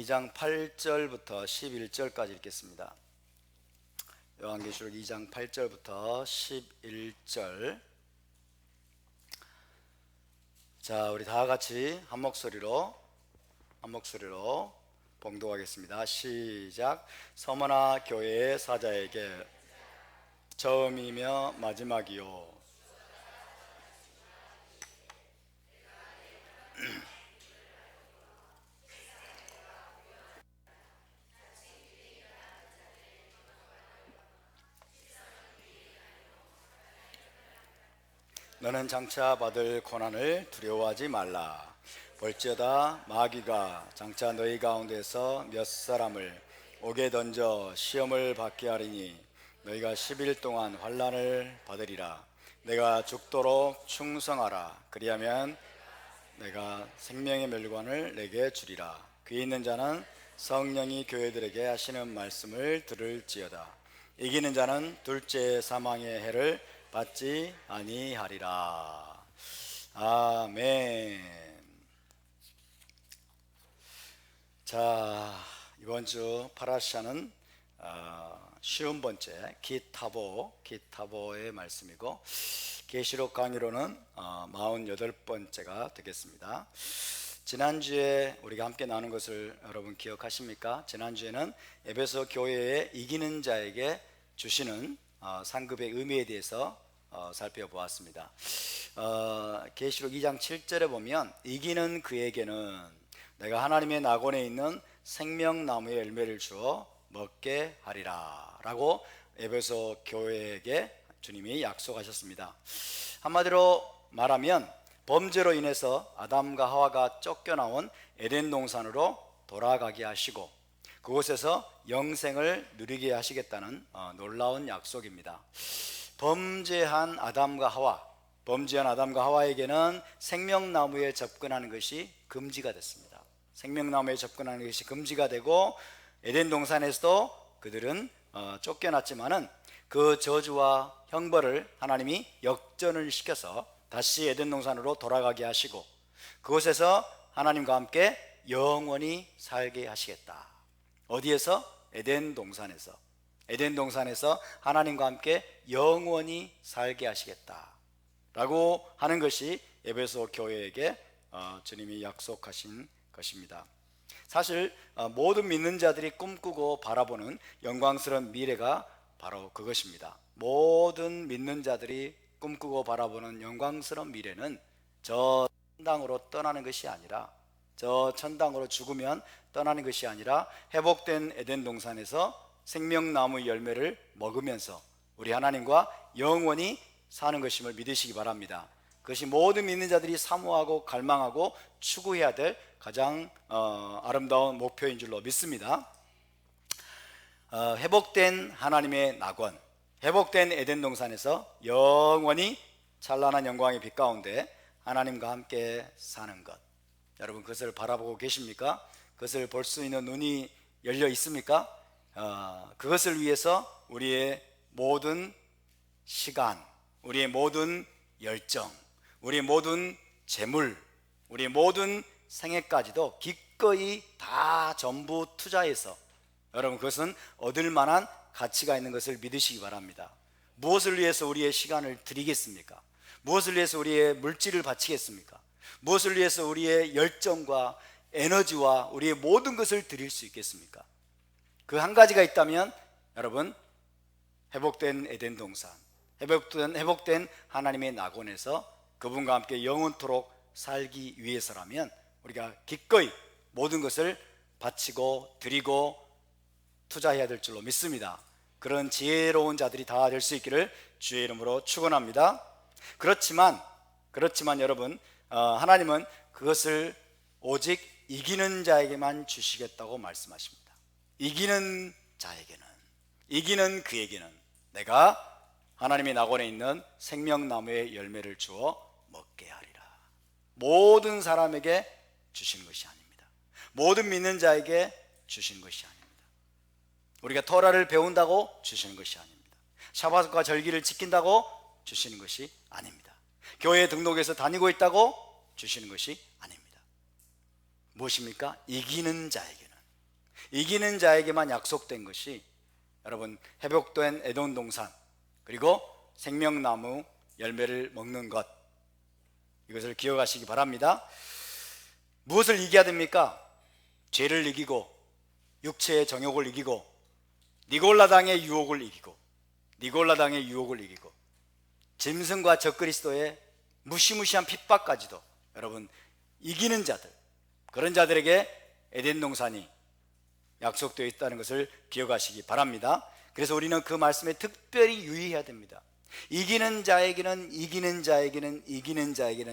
2장 8절부터 11절까지 읽겠습니다. 요한계시록 2장 8절부터 11절. 자, 우리 다 같이 한 목소리로 봉독하겠습니다. 시작. 서머나 교회의 사자에게 처음이며 마지막이요 너는 장차 받을 고난을 두려워하지 말라. 볼지어다 마귀가 장차 너희 가운데서 몇 사람을 옥에 던져 시험을 받게 하리니 너희가 10일 동안 환난을 받으리라. 내가 죽도록 충성하라. 그리하면 내가 생명의 멸관을 내게 주리라. 귀 있는 자는 성령이 교회들에게 하시는 말씀을 들을지어다. 이기는 자는 둘째 사망의 해를 받지 아니하리라. 아멘. 자, 이번 주 파라샤는 쉬운 번째 기타보의 말씀이고, 계시록 강의로는 48번째가 되겠습니다. 지난주에 우리가 함께 나눈 것을 여러분 기억하십니까? 지난주에는 에베소 교회에 이기는 자에게 주시는 상급의 의미에 대해서 살펴보았습니다. 계시록 2장 7절에 보면 이기는 그에게는 내가 하나님의 낙원에 있는 생명나무의 열매를 주어 먹게 하리라 라고 에베소 교회에게 주님이 약속하셨습니다. 한마디로 말하면 범죄로 인해서 아담과 하와가 쫓겨나온 에덴 동산으로 돌아가게 하시고 그곳에서 영생을 누리게 하시겠다는 놀라운 약속입니다. 범죄한 아담과 하와에게는 생명나무에 접근하는 것이 금지가 됐습니다. 생명나무에 접근하는 것이 금지가 되고 에덴 동산에서도 그들은 쫓겨났지만은 그 저주와 형벌을 하나님이 역전을 시켜서 다시 에덴 동산으로 돌아가게 하시고 그곳에서 하나님과 함께 영원히 살게 하시겠다. 어디에서? 에덴 동산에서 하나님과 함께 영원히 살게 하시겠다 라고 하는 것이 에베소 교회에게 주님이 약속하신 것입니다. 사실 모든 믿는 자들이 꿈꾸고 바라보는 영광스러운 미래가 바로 그것입니다. 모든 믿는 자들이 꿈꾸고 바라보는 영광스러운 미래는 저 천당으로 떠나는 것이 아니라, 저 천당으로 죽으면 떠나는 것이 아니라 회복된 에덴 동산에서 생명나무 열매를 먹으면서 우리 하나님과 영원히 사는 것임을 믿으시기 바랍니다. 그것이 모든 믿는 자들이 사모하고 갈망하고 추구해야 될 가장 아름다운 목표인 줄로 믿습니다. 회복된 하나님의 낙원, 회복된 에덴 동산에서 영원히 찬란한 영광의 빛 가운데 하나님과 함께 사는 것, 여러분 그것을 바라보고 계십니까? 그것을 볼 수 있는 눈이 열려 있습니까? 그것을 위해서 우리의 모든 시간, 우리의 모든 열정, 우리의 모든 재물, 우리의 모든 생애까지도 기꺼이 다 전부 투자해서 여러분 그것은 얻을 만한 가치가 있는 것을 믿으시기 바랍니다. 무엇을 위해서 우리의 시간을 드리겠습니까? 무엇을 위해서 우리의 물질을 바치겠습니까? 무엇을 위해서 우리의 열정과 에너지와 우리의 모든 것을 드릴 수 있겠습니까? 그 한 가지가 있다면 여러분 회복된 에덴 동산, 회복된 하나님의 낙원에서 그분과 함께 영원토록 살기 위해서라면 우리가 기꺼이 모든 것을 바치고 드리고 투자해야 될 줄로 믿습니다. 그런 지혜로운 자들이 다 될 수 있기를 주의 이름으로 축원합니다. 그렇지만 여러분 하나님은 그것을 오직 이기는 자에게만 주시겠다고 말씀하십니다. 이기는 자에게는, 이기는 그에게는 내가 하나님의 낙원에 있는 생명나무의 열매를 주어 먹게 하리라. 모든 사람에게 주신 것이 아닙니다. 모든 믿는 자에게 주신 것이 아닙니다. 우리가 토라를 배운다고 주시는 것이 아닙니다. 샤밧과 절기를 지킨다고 주시는 것이 아닙니다. 교회에 등록해서 다니고 있다고 주시는 것이 아닙니다. 무엇입니까? 이기는 자에게는, 이기는 자에게만 약속된 것이 여러분 회복된 에덴 동산 그리고 생명나무 열매를 먹는 것, 이것을 기억하시기 바랍니다. 무엇을 이겨야 됩니까? 죄를 이기고 육체의 정욕을 이기고 니골라당의 유혹을 이기고 짐승과 적그리스도의 무시무시한 핍박까지도 여러분 이기는 자들, 그런 자들에게 에덴 동산이 약속되어 있다는 것을 기억하시기 바랍니다. 그래서 우리는 그 말씀에 특별히 유의해야 됩니다. 이기는 자에게는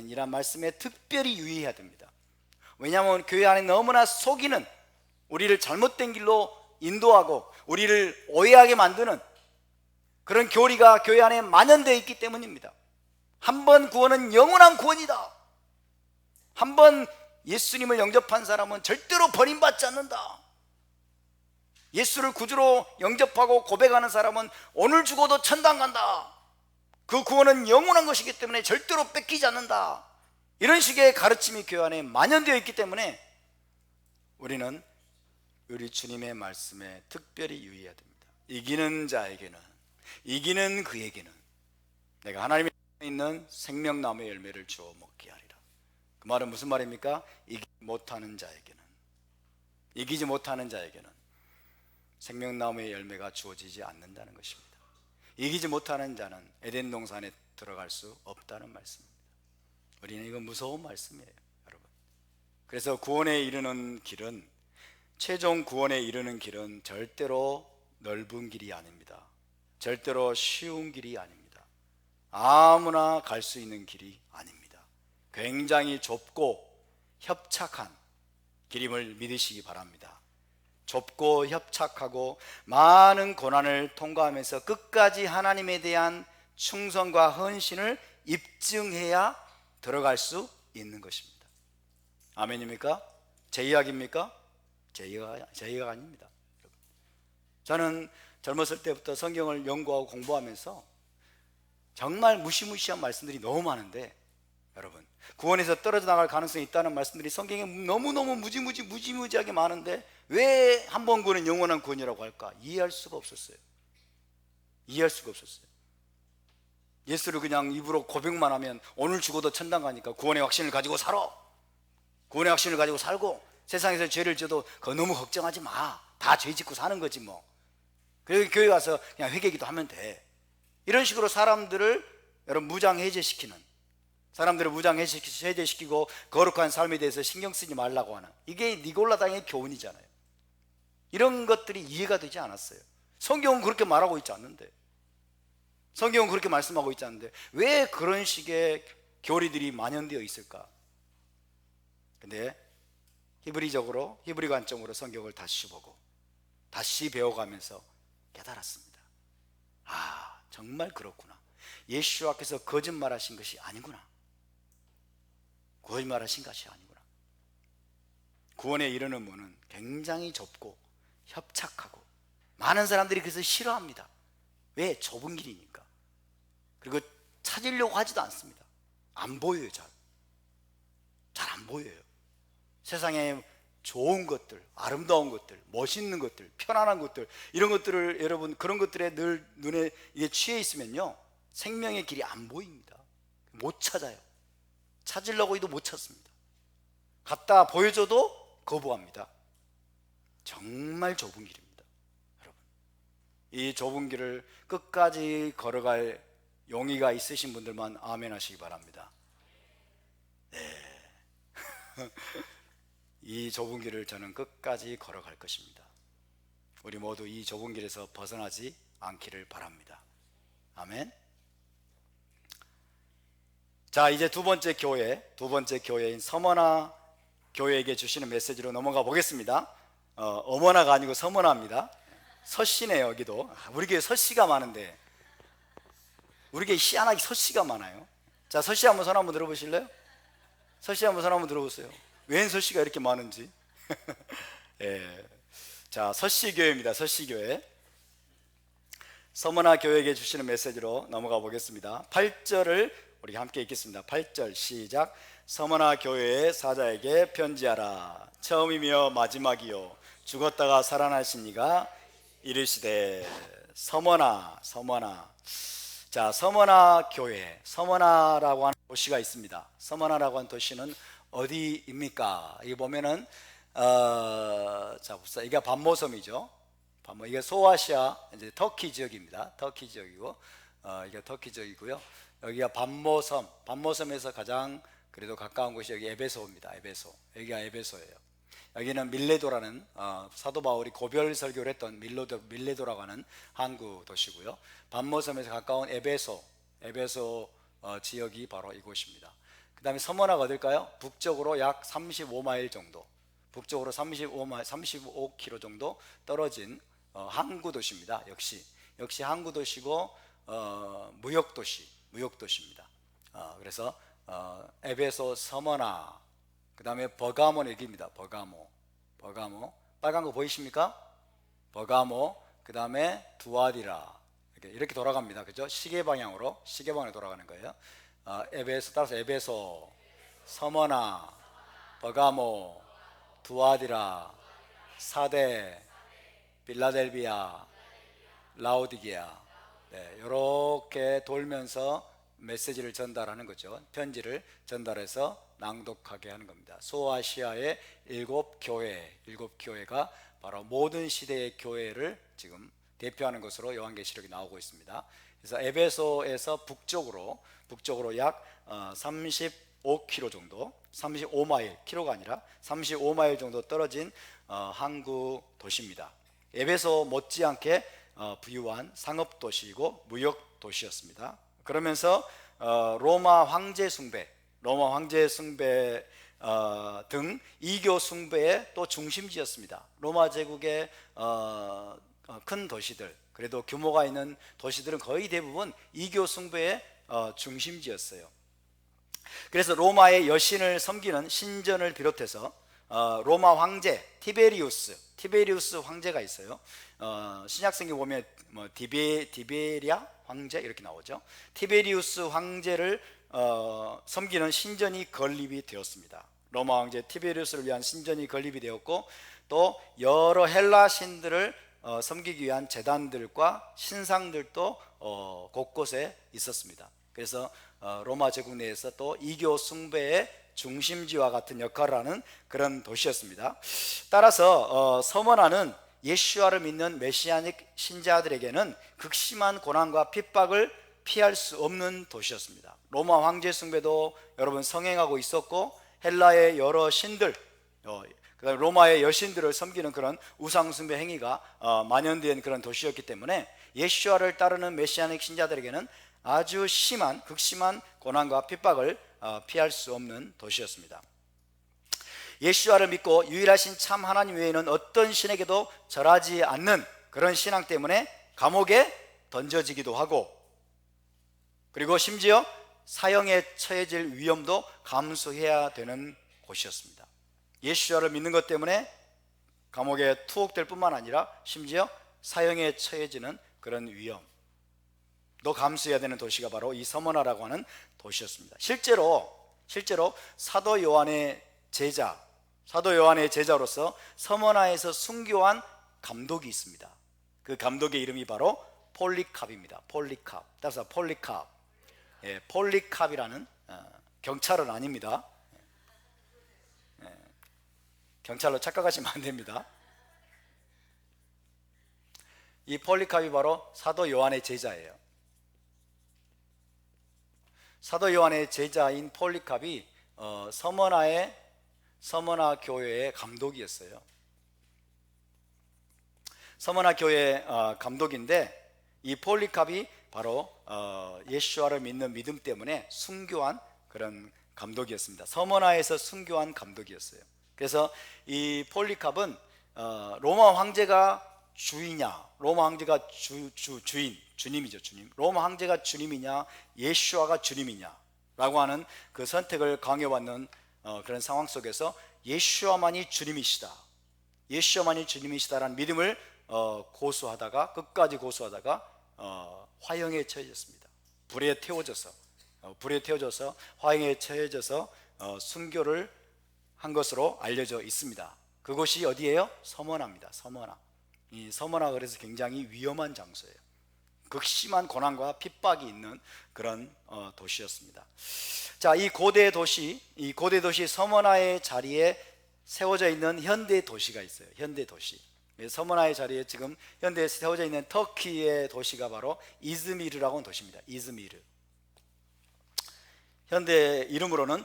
이란 말씀에 특별히 유의해야 됩니다. 왜냐하면 교회 안에 너무나 속이는, 우리를 잘못된 길로 인도하고 우리를 오해하게 만드는 그런 교리가 교회 안에 만연되어 있기 때문입니다. 한 번 구원은 영원한 구원이다. 한 번 예수님을 영접한 사람은 절대로 버림받지 않는다. 예수를 구주로 영접하고 고백하는 사람은 오늘 죽어도 천당 간다. 그 구원은 영원한 것이기 때문에 절대로 뺏기지 않는다. 이런 식의 가르침이 교회 안에 만연되어 있기 때문에 우리는 우리 주님의 말씀에 특별히 유의해야 됩니다. 이기는 자에게는, 이기는 그에게는 내가 하나님의 있는 생명나무의 열매를 주어 먹게 하리라. 그 말은 무슨 말입니까? 이기지 못하는 자에게는 생명나무의 열매가 주어지지 않는다는 것입니다. 이기지 못하는 자는 에덴 동산에 들어갈 수 없다는 말씀입니다. 우리는 이건 무서운 말씀이에요, 여러분. 그래서 최종 구원에 이르는 길은 절대로 넓은 길이 아닙니다. 절대로 쉬운 길이 아닙니다. 아무나 갈 수 있는 길이 아닙니다. 굉장히 좁고 협착한 길임을 믿으시기 바랍니다. 좁고 협착하고 많은 고난을 통과하면서 끝까지 하나님에 대한 충성과 헌신을 입증해야 들어갈 수 있는 것입니다. 아멘입니까? 제 이야기입니까? 제 이야기가 아닙니다. 저는 젊었을 때부터 성경을 연구하고 공부하면서 정말 무시무시한 말씀들이 너무 많은데, 여러분, 구원에서 떨어져 나갈 가능성이 있다는 말씀들이 성경에 너무너무 무지무지하게 많은데 왜 한 번 구원은 영원한 구원이라고 할까? 이해할 수가 없었어요. 예수를 그냥 입으로 고백만 하면 오늘 죽어도 천당 가니까 구원의 확신을 가지고 살아. 구원의 확신을 가지고 살고 세상에서 죄를 져도 그거 너무 걱정하지 마. 다 죄 짓고 사는 거지 뭐. 그리고 교회 가서 그냥 회개기도 하면 돼. 이런 식으로 사람들을 여러분 무장해제시키는, 사람들을 무장해제시키고 거룩한 삶에 대해서 신경 쓰지 말라고 하는, 이게 니골라당의 교훈이잖아요. 이런 것들이 이해가 되지 않았어요. 성경은 그렇게 말하고 있지 않는데, 성경은 그렇게 말씀하고 있지 않는데 왜 그런 식의 교리들이 만연되어 있을까? 근데 히브리 관점으로 성경을 다시 보고 다시 배워가면서 깨달았습니다. 아, 정말 그렇구나. 예수와께서 거짓말하신 것이 아니구나. 구원에 이르는 문은 굉장히 좁고 협착하고 많은 사람들이 그래서 싫어합니다. 왜? 좁은 길이니까. 그리고 찾으려고 하지도 않습니다. 안 보여요. 잘 안 보여요. 세상에 좋은 것들, 아름다운 것들, 멋있는 것들, 편안한 것들, 이런 것들을 여러분 그런 것들에 늘 눈에 이게 취해 있으면요, 생명의 길이 안 보입니다. 못 찾아요. 찾으려고 해도 못 찾습니다. 갖다 보여줘도 거부합니다. 정말 좁은 길입니다, 여러분. 이 좁은 길을 끝까지 걸어갈 용의가 있으신 분들만 아멘 하시기 바랍니다. 네. 이 좁은 길을 저는 끝까지 걸어갈 것입니다. 우리 모두 이 좁은 길에서 벗어나지 않기를 바랍니다. 아멘. 자, 이제 두 번째 교회인 서머나 교회에게 주시는 메시지로 넘어가 보겠습니다. 어머나가 아니고 서머나입니다. 서씨네요. 여기도 우리 교회 서씨가 많은데, 우리 교회 희한하게 서씨가 많아요. 자, 서씨 한번 손 한번 들어보실래요? 서씨 한번 손 한번 들어보세요. 웬 서씨가 이렇게 많은지. 예. 자, 서씨교회입니다. 서씨교회. 서머나 교회에게 주시는 메시지로 넘어가 보겠습니다. 8절을 우리 함께 읽겠습니다. 8절 시작. 서머나 교회의 사자에게 편지하라. 처음이며 마지막이요 죽었다가 살아나신 이가 이르시되 서머나 서머나. 자, 서머나 교회, 서머나라고 하는 도시가 있습니다. 서머나라고 하는 도시는 어디입니까? 여기 보면은 자, 봅시다. 이게 반모섬이죠. 이게 소아시아 이제 터키 지역입니다. 터키 지역이고 이게 터키 지역이고요. 여기가 반모섬, 반모섬에서 가장 그래도 가까운 곳이 여기 에베소입니다. 에베소. 여기가 에베소예요. 여기는 밀레도라는 사도 바울이 고별 설교를 했던 밀레도라고 하는 항구 도시고요. 반모섬에서 가까운 에베소 지역이 바로 이곳입니다. 그 다음에 서머나가 어딜까요? 북쪽으로 약 35마일 정도, 북쪽으로 35km 정도 떨어진 항구 도시입니다. 역시 항구 도시고 무역도시입니다. 그래서 에베소, 서머나, 그 다음에 버가모 얘기입니다. 버가모 빨간 거 보이십니까? 버가모, 그 다음에 두아디라, 이렇게 돌아갑니다. 그죠? 시계 방향으로 돌아가는 거예요. 따라서 에베소, 서머나, 버가모, 두아디라, 사데, 빌라델비아, 라오디게아, 이렇게 돌면서 메시지를 전달하는 거죠. 편지를 전달해서 낭독하게 하는 겁니다. 소아시아의 7교회가 바로 모든 시대의 교회를 지금 대표하는 것으로 요한계시록이 나오고 있습니다. 그래서 에베소에서 북쪽으로 약 35km 정도, 35마일, 킬로가 아니라 35마일 정도 떨어진 항구 도시입니다. 에베소 못지않게 부유한 상업도시이고 무역도시였습니다. 그러면서 로마 황제 숭배 등 이교 숭배의 또 중심지였습니다. 로마 제국의 큰 도시들, 그래도 규모가 있는 도시들은 거의 대부분 이교 숭배의 중심지였어요. 그래서 로마의 여신을 섬기는 신전을 비롯해서 로마 황제 티베리우스 황제가 있어요. 신약성경 보면 디베리아 황제 이렇게 나오죠. 티베리우스 황제를 섬기는 신전이 건립이 되었습니다. 로마 황제 티베리우스를 위한 신전이 건립이 되었고, 또 여러 헬라 신들을 섬기기 위한 제단들과 신상들도 곳곳에 있었습니다. 그래서 로마 제국 내에서 또 이교 숭배의 중심지와 같은 역할을 하는 그런 도시였습니다. 따라서 서머나는 예수와를 믿는 메시아닉 신자들에게는 극심한 고난과 핍박을 피할 수 없는 도시였습니다. 로마 황제 숭배도 여러분 성행하고 있었고, 헬라의 여러 신들, 그다음에 로마의 여신들을 섬기는 그런 우상 숭배 행위가 만연된 그런 도시였기 때문에 예수와를 따르는 메시아닉 신자들에게는 아주 극심한 고난과 핍박을 피할 수 없는 도시였습니다. 예수와를 믿고 유일하신 참 하나님 외에는 어떤 신에게도 절하지 않는 그런 신앙 때문에 감옥에 던져지기도 하고, 그리고 심지어 사형에 처해질 위험도 감수해야 되는 곳이었습니다. 예수와를 믿는 것 때문에 감옥에 투옥될 뿐만 아니라 심지어 사형에 처해지는 그런 위험도 감수해야 되는 도시가 바로 이 서머나라고 하는 도시였습니다. 실제로 사도 요한의 제자로서 서머나에서 순교한 감독이 있습니다. 그 감독의 이름이 바로 폴리캅입니다. 따라서 폴리캅이라는 경찰은 아닙니다. 경찰로 착각하시면 안 됩니다. 이 폴리캅이 바로 사도 요한의 제자예요. 사도 요한의 제자인 폴리캅이 서머나 교회의 감독이었어요. 서머나 교회 감독인데, 이 폴리캅이 바로 예수와를 믿는 믿음 때문에 순교한 그런 감독이었습니다. 서머나에서 순교한 감독이었어요. 그래서 이 폴리캅은 로마 황제가 주이냐, 로마 황제가 주님이죠. 로마 황제가 주님이냐, 예수와가 주님이냐 라고 하는 그 선택을 강요받는 그런 상황 속에서 예수와만이 주님이시다라는 믿음을 끝까지 고수하다가 화형에 처해졌습니다. 불에 태워져서 화형에 처해져서 순교를 한 것으로 알려져 있습니다. 그곳이 어디예요? 서머나입니다. 서머나. 이 서머나 그래서 굉장히 위험한 장소예요. 극심한 고난과 핍박이 있는 그런 도시였습니다. 자, 이 고대 도시 서머나의 자리에 세워져 있는 현대 도시가 있어요. 현대 도시. 서머나의 자리에 지금 현대에 세워져 있는 터키의 도시가 바로 이즈미르라고 하는 도시입니다. 이즈미르. 현대 이름으로는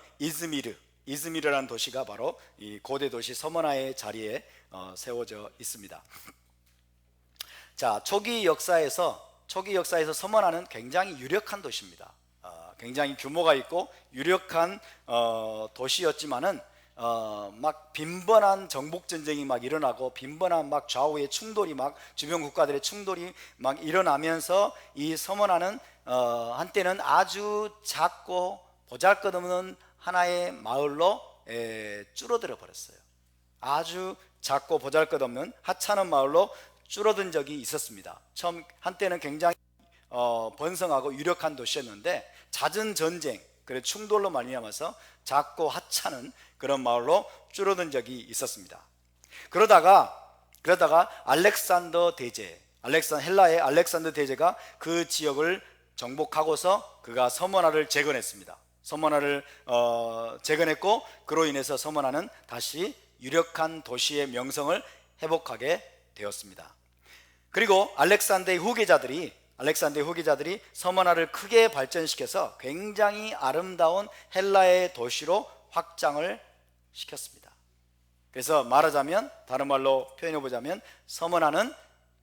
이즈미르라는 도시가 바로 이 고대 도시 서머나의 자리에 세워져 있습니다. 자, 초기 역사에서 서머나는 굉장히 유력한 도시입니다. 굉장히 규모가 있고 유력한 도시였지만은 막 빈번한 정복 전쟁이 막 일어나고 빈번한 막 좌우의 충돌이 막 주변 국가들의 충돌이 막 일어나면서 이 서머나는 한때는 아주 작고 보잘것없는 하나의 마을로 줄어들어 버렸어요. 아주 작고 보잘것없는 하찮은 마을로 줄어든 적이 있었습니다. 처음 한때는 굉장히 번성하고 유력한 도시였는데 잦은 전쟁, 그래 충돌로 말미암아서 작고 하찮은 그런 마을로 줄어든 적이 있었습니다. 그러다가 헬라의 알렉산더 대제가 그 지역을 정복하고서 그가 서머나를 재건했습니다. 서머나를 재건했고 그로 인해서 서머나는 다시 유력한 도시의 명성을 회복하게 되었습니다. 그리고 알렉산더의 후계자들이 서머나를 크게 발전시켜서 굉장히 아름다운 헬라의 도시로 확장을 시켰습니다. 그래서 말하자면, 다른 말로 표현해 보자면 서머나는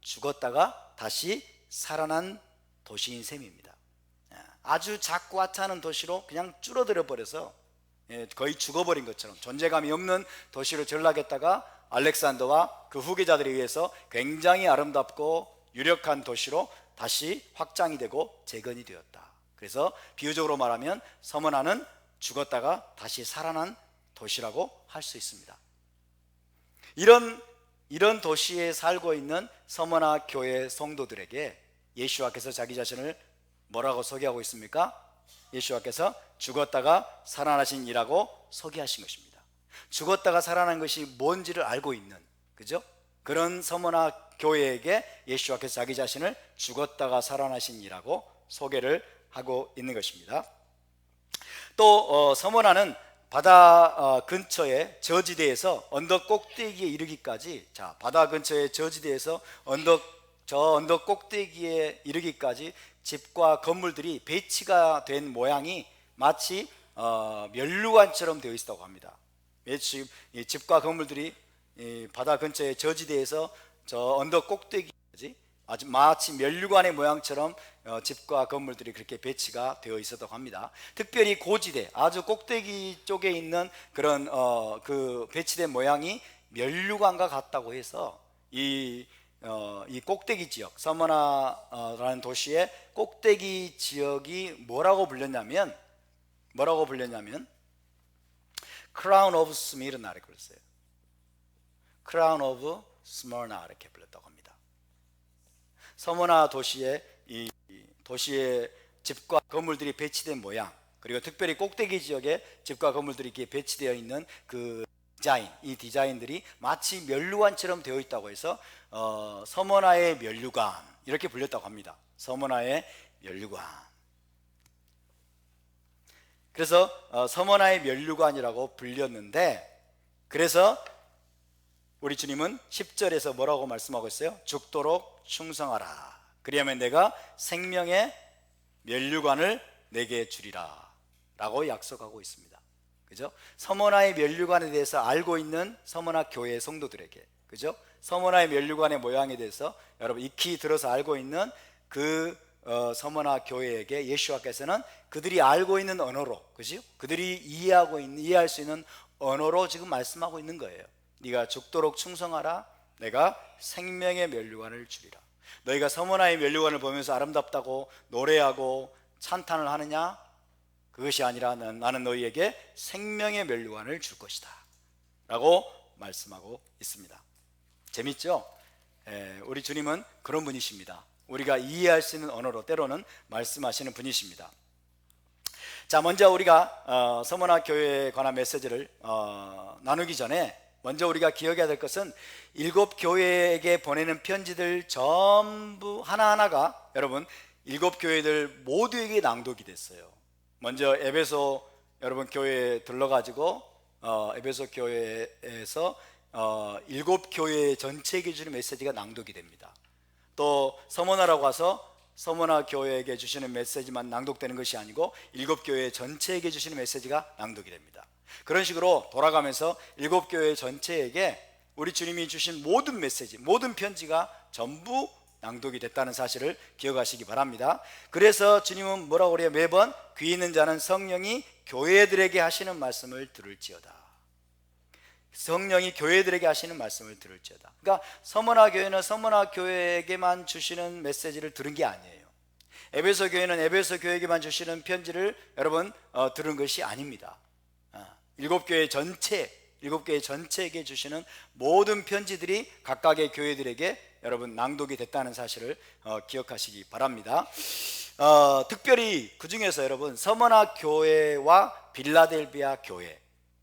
죽었다가 다시 살아난 도시인 셈입니다. 아주 작고 하찮은 도시로 그냥 줄어들어 버려서 거의 죽어버린 것처럼 존재감이 없는 도시로 전락했다가 알렉산더와 그 후계자들에 의해서 굉장히 아름답고 유력한 도시로 다시 확장이 되고 재건이 되었다. 그래서 비유적으로 말하면 서머나는 죽었다가 다시 살아난 도시라고 할 수 있습니다. 이런 도시에 살고 있는 서머나 교회 성도들에게 예수와께서 자기 자신을 뭐라고 소개하고 있습니까? 예수와께서 죽었다가 살아나신 이라고 소개하신 것입니다. 죽었다가 살아난 것이 뭔지를 알고 있는, 그죠? 그런 서머나 교회에게 예수와께서 자기 자신을 죽었다가 살아나신 이라고 소개를 하고 있는 것입니다. 또 서머나는 바다 근처의 저지대에서 언덕 꼭대기에 이르기까지, 자, 바다 근처의 저지대에서 언덕 꼭대기에 이르기까지 집과 건물들이 배치가 된 모양이 마치 면류관처럼 되어 있다고 합니다. 집과 건물들이 바다 근처의 저지대에서 저 언덕 꼭대기까지 아주 마치 면류관의 모양처럼 집과 건물들이 그렇게 배치가 되어 있었다고 합니다. 특별히 고지대, 아주 꼭대기 쪽에 있는 그런 그 배치된 모양이 면류관과 같다고 해서 이 꼭대기 지역, 서머나라는 도시의 꼭대기 지역이 뭐라고 불렸냐면 크라운 오브 스미르나 이렇게 불렀어요. 크라운 오브 스머나 이렇게 불렀다고 합니다. 서머나 도시의 집과 건물들이 배치된 모양, 그리고 특별히 꼭대기 지역에 집과 건물들이 이렇게 배치되어 있는 그 디자인, 이 디자인들이 마치 면류관처럼 되어 있다고 해서 서머나의 면류관 이렇게 불렸다고 합니다. 서머나의 면류관. 그래서 서머나의 면류관이라고 불렸는데, 그래서 우리 주님은 10절에서 뭐라고 말씀하고 있어요? 죽도록 충성하라. 그리하면 내가 생명의 면류관을 내게 주리라 라고 약속하고 있습니다. 그죠? 서머나의 면류관에 대해서 알고 있는 서머나 교회 성도들에게, 그죠? 서머나의 면류관의 모양에 대해서 여러분 익히 들어서 알고 있는 그 서머나 교회에게 예수와께서는 그들이 알고 있는 언어로, 그죠? 그들이 이해할 수 있는 언어로 지금 말씀하고 있는 거예요. 네가 죽도록 충성하라. 내가 생명의 면류관을 주리라. 너희가 서머나의 면류관을 보면서 아름답다고 노래하고 찬탄을 하느냐? 그것이 아니라 나는 너희에게 생명의 면류관을 줄 것이다 라고 말씀하고 있습니다. 재밌죠? 우리 주님은 그런 분이십니다. 우리가 이해할 수 있는 언어로 때로는 말씀하시는 분이십니다. 자, 먼저 우리가 서머나 교회에 관한 메시지를 나누기 전에 먼저 우리가 기억해야 될 것은 7교회에게 보내는 편지들 전부 하나하나가 여러분 7교회들 모두에게 낭독이 됐어요. 먼저 에베소 여러분 교회에 들러가지고 에베소 교회에서 7교회 전체에게 주는 메시지가 낭독이 됩니다. 또 서머나라고 와서 서머나 교회에게 주시는 메시지만 낭독되는 것이 아니고 7교회 전체에게 주시는 메시지가 낭독이 됩니다. 그런 식으로 돌아가면서 7교회 전체에게 우리 주님이 주신 모든 메시지, 모든 편지가 전부 낭독이 됐다는 사실을 기억하시기 바랍니다. 그래서 주님은 뭐라고 그래요? 매번 귀 있는 자는 성령이 교회들에게 하시는 말씀을 들을지어다. 성령이 교회들에게 하시는 말씀을 들을지어다. 그러니까 서머나 교회는 서머나 교회에게만 주시는 메시지를 들은 게 아니에요. 에베소 교회는 에베소 교회에게만 주시는 편지를 여러분 들은 것이 아닙니다. 7교회 전체에게 주시는 모든 편지들이 각각의 교회들에게 여러분 낭독이 됐다는 사실을 기억하시기 바랍니다. 특별히 그 중에서 여러분 서머나 교회와 빌라델비아 교회,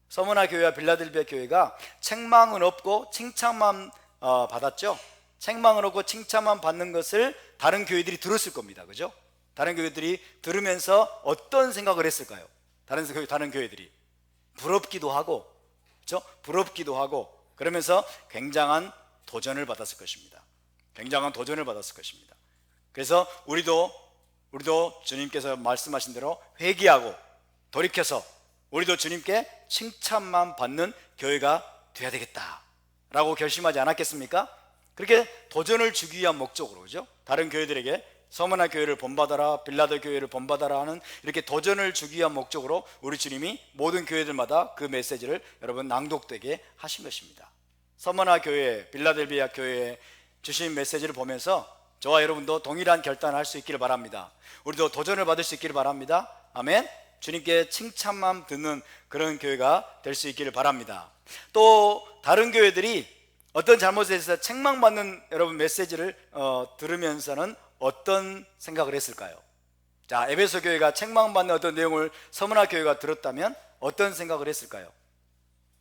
서머나 교회와 빌라델비아 교회가 책망은 없고 칭찬만 받았죠. 책망은 없고 칭찬만 받는 것을 다른 교회들이 들었을 겁니다. 그죠? 다른 교회들이 들으면서 어떤 생각을 했을까요? 다른 교회들이 부럽기도 하고, 그렇죠? 부럽기도 하고, 그러면서 굉장한 도전을 받았을 것입니다. 굉장한 도전을 받았을 것입니다. 그래서 우리도 주님께서 말씀하신 대로 회개하고 돌이켜서 우리도 주님께 칭찬만 받는 교회가 되어야 되겠다라고 결심하지 않았겠습니까? 그렇게 도전을 주기 위한 목적으로, 그죠? 다른 교회들에게 서머나 교회를 본받아라, 빌라델 교회를 본받아라 하는 이렇게 도전을 주기 위한 목적으로 우리 주님이 모든 교회들마다 그 메시지를 여러분 낭독되게 하신 것입니다. 서머나 교회, 빌라델비아 교회에 주신 메시지를 보면서 저와 여러분도 동일한 결단을 할 수 있기를 바랍니다. 우리도 도전을 받을 수 있기를 바랍니다. 아멘. 주님께 칭찬만 듣는 그런 교회가 될 수 있기를 바랍니다. 또 다른 교회들이 어떤 잘못에 대해서 책망받는 여러분 메시지를 들으면서는 어떤 생각을 했을까요? 자, 에베소 교회가 책망받는 어떤 내용을 서머나 교회가 들었다면 어떤 생각을 했을까요?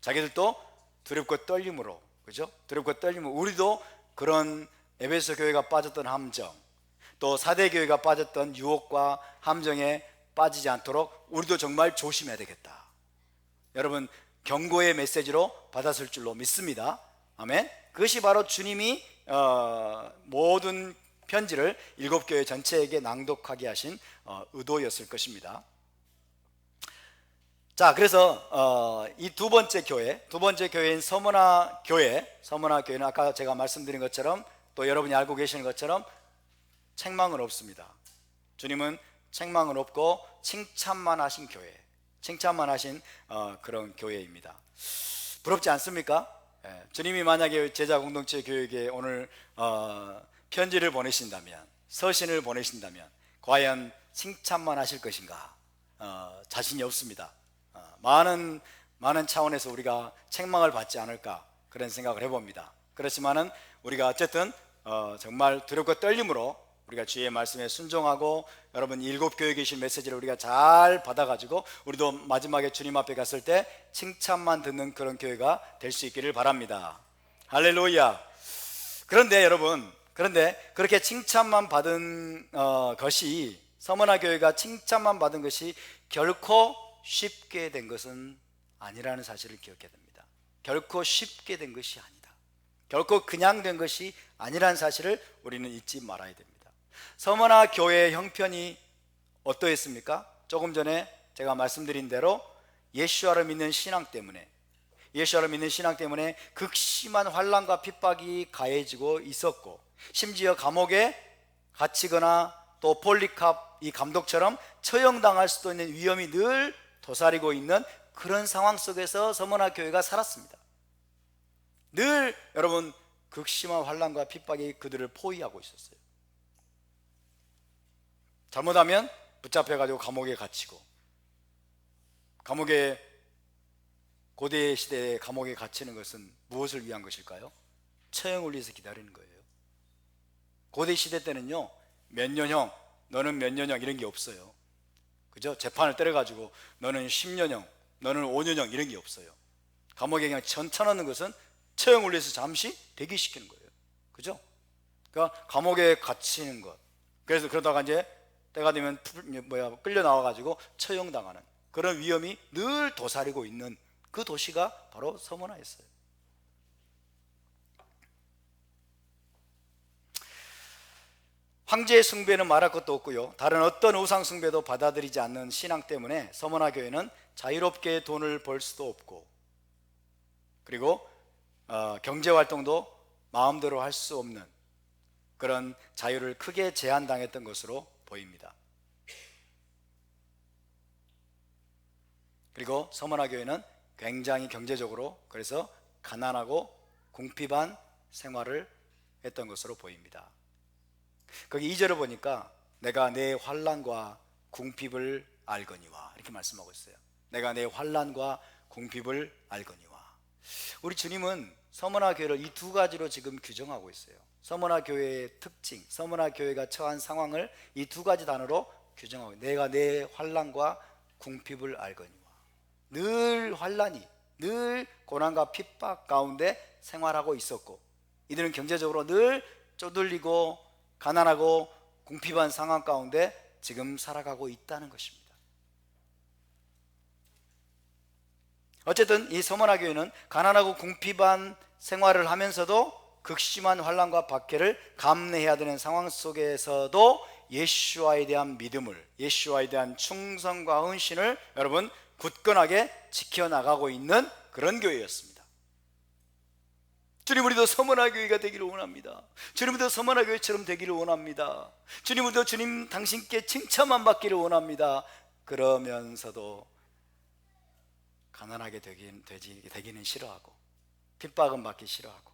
자기들도 두렵고 떨림으로, 그죠? 두렵고 떨림으로 우리도 그런 에베소 교회가 빠졌던 함정, 또 사대 교회가 빠졌던 유혹과 함정에 빠지지 않도록 우리도 정말 조심해야 되겠다. 여러분 경고의 메시지로 받았을 줄로 믿습니다. 아멘. 그것이 바로 주님이 모든 편지를 7교회 전체에게 낭독하게 하신 의도였을 것입니다. 자, 그래서 이 두 번째 교회인 서머나 교회는 아까 제가 말씀드린 것처럼 또 여러분이 알고 계시는 것처럼 책망은 없습니다. 주님은 책망은 없고 칭찬만 하신 교회, 칭찬만 하신 그런 교회입니다. 부럽지 않습니까? 주님이 만약에 제자 공동체 교회에 오늘 편지를 보내신다면, 서신을 보내신다면 과연 칭찬만 하실 것인가? 자신이 없습니다. 많은 차원에서 우리가 책망을 받지 않을까 그런 생각을 해봅니다. 그렇지만은 우리가 어쨌든 정말 두렵고 떨림으로 우리가 주의 말씀에 순종하고 여러분 7교회에 계신 메시지를 우리가 잘 받아가지고 우리도 마지막에 주님 앞에 갔을 때 칭찬만 듣는 그런 교회가 될 수 있기를 바랍니다. 할렐루야. 그런데 여러분, 그렇게 칭찬만 받은 것이, 서머나 교회가 칭찬만 받은 것이 결코 쉽게 된 것은 아니라는 사실을 기억해야 됩니다. 결코 쉽게 된 것이 아니다. 결코 그냥 된 것이 아니라는 사실을 우리는 잊지 말아야 됩니다. 서머나 교회의 형편이 어떠했습니까? 조금 전에 제가 말씀드린 대로 예수와를 믿는 신앙 때문에 극심한 환난과 핍박이 가해지고 있었고, 심지어 감옥에 갇히거나 또 폴리캅 이 감독처럼 처형당할 수도 있는 위험이 늘 도사리고 있는 그런 상황 속에서 서머나 교회가 살았습니다. 늘 여러분 극심한 환난과 핍박이 그들을 포위하고 있었어요. 잘못하면 붙잡혀가지고 감옥에 갇히고, 고대 시대에 감옥에 갇히는 것은 무엇을 위한 것일까요? 처형을 위해서 기다리는 거예요. 고대 시대 때는요, 몇 년형, 너는 몇 년형 이런 게 없어요. 그죠? 재판을 때려가지고 너는 10년형, 너는 5년형 이런 게 없어요. 감옥에 그냥 천쳐넣는 것은 처형 올려서 잠시 대기시키는 거예요. 그죠? 그러니까 감옥에 갇히는 것. 그래서 그러다가 이제 때가 되면 끌려 나와가지고 처형당하는 그런 위험이 늘 도사리고 있는 그 도시가 바로 서머나였어요. 황제 숭배는 말할 것도 없고요, 다른 어떤 우상 숭배도 받아들이지 않는 신앙 때문에 서머나 교회는 자유롭게 돈을 벌 수도 없고, 그리고 경제활동도 마음대로 할 수 없는 그런 자유를 크게 제한당했던 것으로 보입니다. 그리고 서머나 교회는 굉장히 경제적으로, 그래서 가난하고 궁핍한 생활을 했던 것으로 보입니다. 거기 2절을 보니까 내가 내 환난과 궁핍을 알거니와 이렇게 말씀하고 있어요. 내가 내 환난과 궁핍을 알거니와. 우리 주님은 서머나 교회를 이 두 가지로 지금 규정하고 있어요. 서머나 교회의 특징, 서머나 교회가 처한 상황을 이 두 가지 단어로 규정하고 있어요. 내가 내 환난과 궁핍을 알거니와. 늘 환난이, 늘 고난과 핍박 가운데 생활하고 있었고, 이들은 경제적으로 늘 쪼들리고 가난하고 궁핍한 상황 가운데 지금 살아가고 있다는 것입니다. 어쨌든 이 서머나 교회는 가난하고 궁핍한 생활을 하면서도 극심한 환난과 박해를 감내해야 되는 상황 속에서도 예수와에 대한 믿음을, 예수와에 대한 충성과 헌신을 여러분 굳건하게 지켜나가고 있는 그런 교회였습니다. 주님, 우리도 서머나 교회가 되기를 원합니다. 주님, 우리도 서머나 교회처럼 되기를 원합니다. 주님, 우리도 주님 당신께 칭찬만 받기를 원합니다. 그러면서도 가난하게 되기는 싫어하고, 핍박은 받기 싫어하고.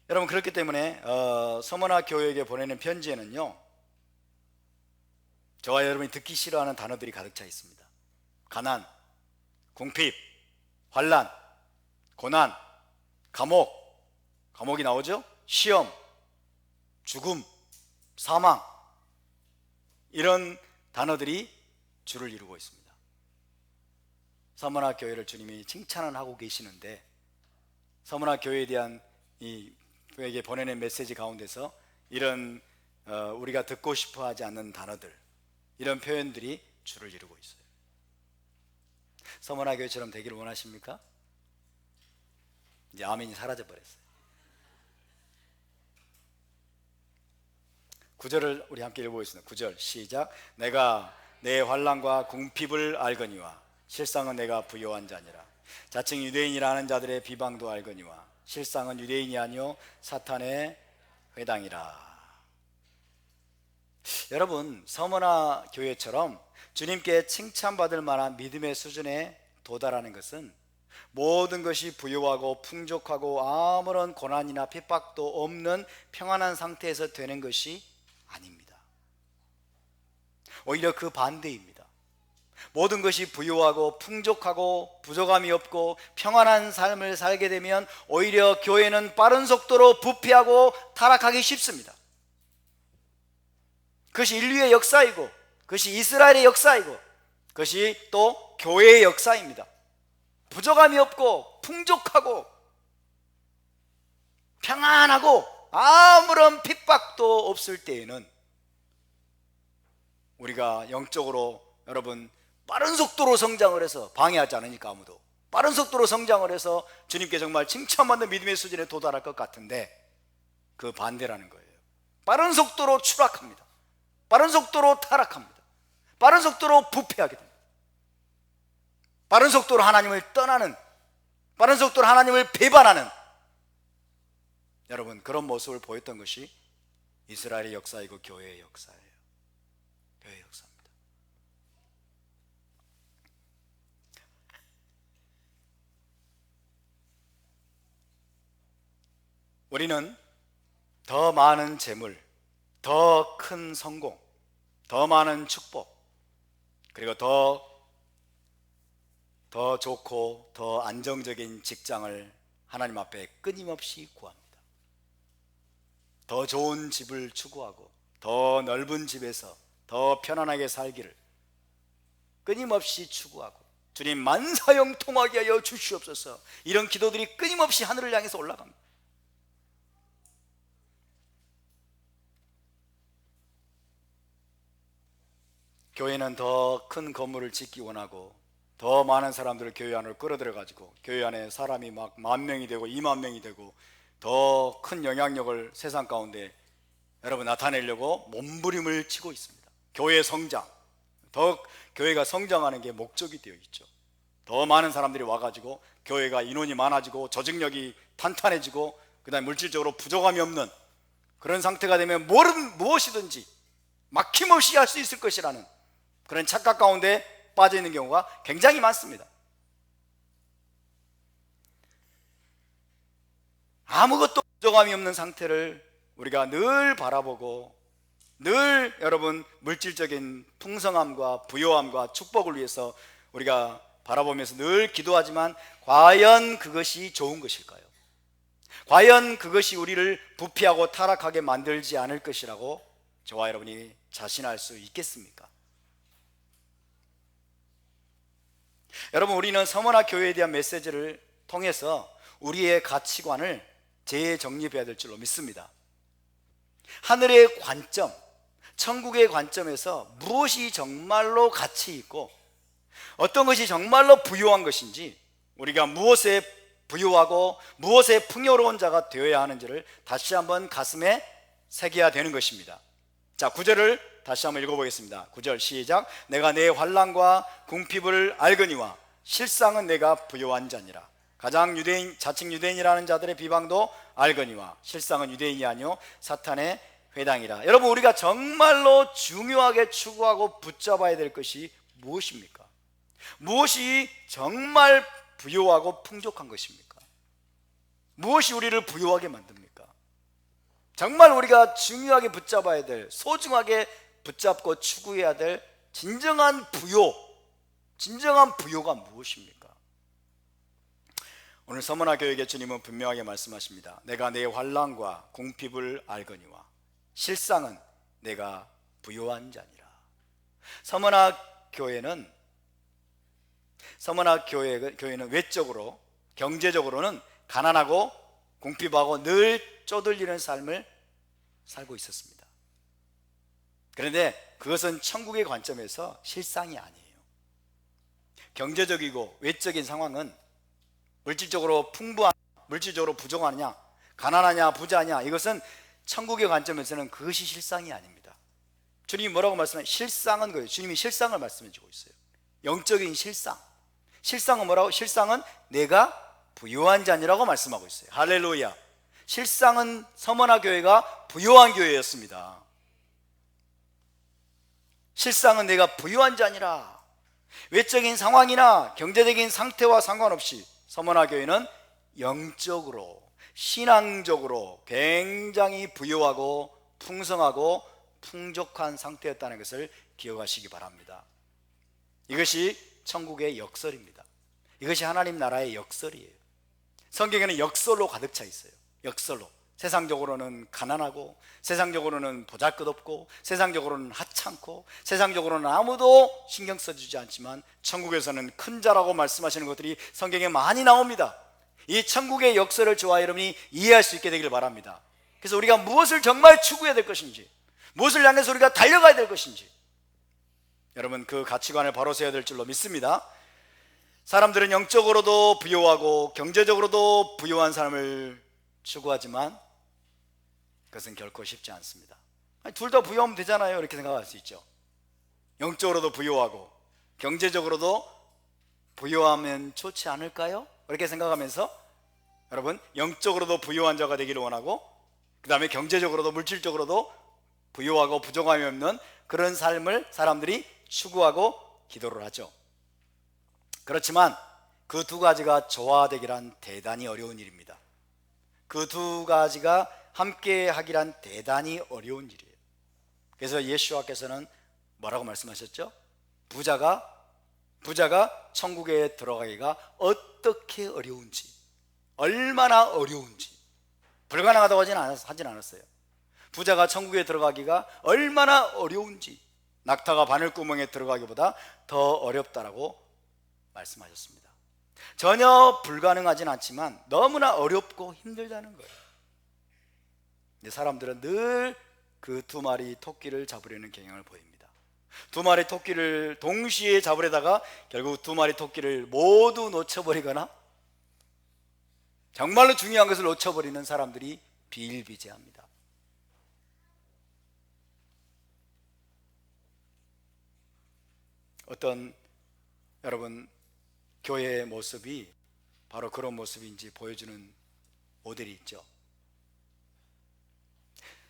여러분, 그렇기 때문에 서머나 교회에게 보내는 편지에는요, 저와 여러분이 듣기 싫어하는 단어들이 가득 차 있습니다. 가난, 궁핍, 환난, 고난, 감옥이 나오죠? 시험, 죽음, 사망, 이런 단어들이 주를 이루고 있습니다. 서머나 교회를 주님이 칭찬을 하고 계시는데, 서머나 교회에 대한 그에게 보내는 메시지 가운데서 이런 우리가 듣고 싶어 하지 않는 단어들, 이런 표현들이 주를 이루고 있어요. 서머나 교회처럼 되기를 원하십니까? 이제 아멘이 사라져 버렸어요. 9절을 우리 함께 읽어보겠습니다. 9절 시작. 내가 내 환난과 궁핍을 알거니와 실상은 내가 부요한 자니라. 자칭 유대인이라 하는 자들의 비방도 알거니와 실상은 유대인이 아니요 사탄의 회당이라. 여러분, 서머나 교회처럼 주님께 칭찬받을 만한 믿음의 수준에 도달하는 것은 모든 것이 부유하고 풍족하고 아무런 고난이나 핍박도 없는 평안한 상태에서 되는 것이 아닙니다. 오히려 그 반대입니다. 모든 것이 부유하고 풍족하고 부족함이 없고 평안한 삶을 살게 되면 오히려 교회는 빠른 속도로 부패하고 타락하기 쉽습니다. 그것이 인류의 역사이고, 그것이 이스라엘의 역사이고, 그것이 또 교회의 역사입니다. 부족함이 없고 풍족하고 평안하고 아무런 핍박도 없을 때에는 우리가 영적으로 여러분 빠른 속도로 성장을 해서, 방해하지 않으니까 아무도, 빠른 속도로 성장을 해서 주님께 정말 칭찬받는 믿음의 수준에 도달할 것 같은데, 그 반대라는 거예요. 빠른 속도로 추락합니다. 빠른 속도로 타락합니다. 빠른 속도로 부패하게 됩니다. 빠른 속도로 하나님을 떠나는, 빠른 속도로 하나님을 배반하는, 여러분 그런 모습을 보였던 것이 이스라엘의 역사이고 교회의 역사예요. 교회의 역사입니다. 우리는 더 많은 재물, 더 큰 성공, 더 많은 축복, 그리고 더 좋고 더 안정적인 직장을 하나님 앞에 끊임없이 구합니다. 더 좋은 집을 추구하고 더 넓은 집에서 더 편안하게 살기를, 끊임없이 추구하고 주님 만사형통하게 하여 주시옵소서, 이런 기도들이 끊임없이 하늘을 향해서 올라갑니다. 교회는 더 큰 건물을 짓기 원하고 더 많은 사람들을 교회 안으로 끌어들여 가지고 교회 안에 사람이 막 10,000명이 되고 20,000명이 되고 더 큰 영향력을 세상 가운데 여러분 나타내려고 몸부림을 치고 있습니다. 교회 성장, 더 교회가 성장하는 게 목적이 되어 있죠. 더 많은 사람들이 와가지고 교회가 인원이 많아지고 조직력이 탄탄해지고 그다음에 물질적으로 부족함이 없는 그런 상태가 되면 무엇이든지 막힘없이 할 수 있을 것이라는 그런 착각 가운데 빠져 있는 경우가 굉장히 많습니다. 아무것도 부족함이 없는 상태를 우리가 늘 바라보고 늘 여러분 물질적인 풍성함과 부요함과 축복을 위해서 우리가 바라보면서 늘 기도하지만 과연 그것이 좋은 것일까요? 과연 그것이 우리를 부패하고 타락하게 만들지 않을 것이라고 저와 여러분이 자신할 수 있겠습니까? 여러분, 우리는 서머나 교회에 대한 메시지를 통해서 우리의 가치관을 재정립해야 될 줄로 믿습니다. 하늘의 관점, 천국의 관점에서 무엇이 정말로 가치 있고 어떤 것이 정말로 부유한 것인지, 우리가 무엇에 부유하고 무엇에 풍요로운 자가 되어야 하는지를 다시 한번 가슴에 새겨야 되는 것입니다. 자, 9절을 다시 한번 읽어보겠습니다. 9절 시작. 내가 내 환난과 궁핍을 알거니와 실상은 내가 부요한 자니라. 가장 자칭 유대인이라는 자들의 비방도 알거니와 실상은 유대인이 아니요 사탄의 회당이라. 여러분, 우리가 정말로 중요하게 추구하고 붙잡아야 될 것이 무엇입니까? 무엇이 정말 부요하고 풍족한 것입니까? 무엇이 우리를 부요하게 만듭니까? 정말 우리가 중요하게 붙잡아야 될, 소중하게 붙잡고 추구해야 될 진정한 부요가 무엇입니까? 오늘 서머나 교회에 주님은 분명하게 말씀하십니다. 내가 내 환난과 궁핍을 알거니와 실상은 내가 부요한 자니라. 서머나 교회는 외적으로 경제적으로는 가난하고 궁핍하고 늘 쪼들리는 삶을 살고 있었습니다. 그런데 그것은 천국의 관점에서 실상이 아니에요. 경제적이고 외적인 상황은 물질적으로 물질적으로 부족하냐, 가난하냐, 부자냐, 이것은 천국의 관점에서는 그것이 실상이 아닙니다. 주님이 뭐라고 말씀하세요? 실상은 거예요. 주님이 실상을 말씀해 주고 있어요. 영적인 실상. 실상은 뭐라고? 실상은 내가 부요한 자니라고 말씀하고 있어요. 할렐루야. 실상은 서머나 교회가 부요한 교회였습니다. 실상은 내가 부요한 자니라. 외적인 상황이나 경제적인 상태와 상관없이 서머나 교회는 영적으로, 신앙적으로 굉장히 부요하고 풍성하고 풍족한 상태였다는 것을 기억하시기 바랍니다. 이것이 천국의 역설입니다. 이것이 하나님 나라의 역설이에요. 성경에는 역설로 가득 차 있어요. 역설로. 세상적으로는 가난하고, 세상적으로는 보잘것없고, 세상적으로는 하찮고, 세상적으로는 아무도 신경 써주지 않지만 천국에서는 큰 자라고 말씀하시는 것들이 성경에 많이 나옵니다. 이 천국의 역설을 저와 여러분이 이해할 수 있게 되기를 바랍니다. 그래서 우리가 무엇을 정말 추구해야 될 것인지, 무엇을 향해서 우리가 달려가야 될 것인지, 여러분 그 가치관을 바로 세워야 될 줄로 믿습니다. 사람들은 영적으로도 부요하고 경제적으로도 부요한 삶을 추구하지만 그것은 결코 쉽지 않습니다. 둘 다 부유하면 되잖아요, 이렇게 생각할 수 있죠. 영적으로도 부유하고 경제적으로도 부유하면 좋지 않을까요? 이렇게 생각하면서 여러분 영적으로도 부유한 자가 되기를 원하고, 그 다음에 경제적으로도 물질적으로도 부유하고 부족함이 없는 그런 삶을 사람들이 추구하고 기도를 하죠. 그렇지만 그 두 가지가 조화되기란 대단히 어려운 일입니다. 그 두 가지가 함께 하기란 대단히 어려운 일이에요. 그래서 예수와께서는 뭐라고 말씀하셨죠? 부자가 천국에 들어가기가 어떻게 어려운지, 얼마나 어려운지, 불가능하다고 하진 않았어요. 부자가 천국에 들어가기가 얼마나 어려운지, 낙타가 바늘구멍에 들어가기보다 더 어렵다라고 말씀하셨습니다. 전혀 불가능하진 않지만 너무나 어렵고 힘들다는 거예요. 근데 사람들은 늘 그 두 마리 토끼를 잡으려는 경향을 보입니다. 두 마리 토끼를 동시에 잡으려다가 결국 두 마리 토끼를 모두 놓쳐버리거나 정말로 중요한 것을 놓쳐버리는 사람들이 비일비재합니다. 어떤 여러분 교회의 모습이 바로 그런 모습인지 보여주는 모델이 있죠.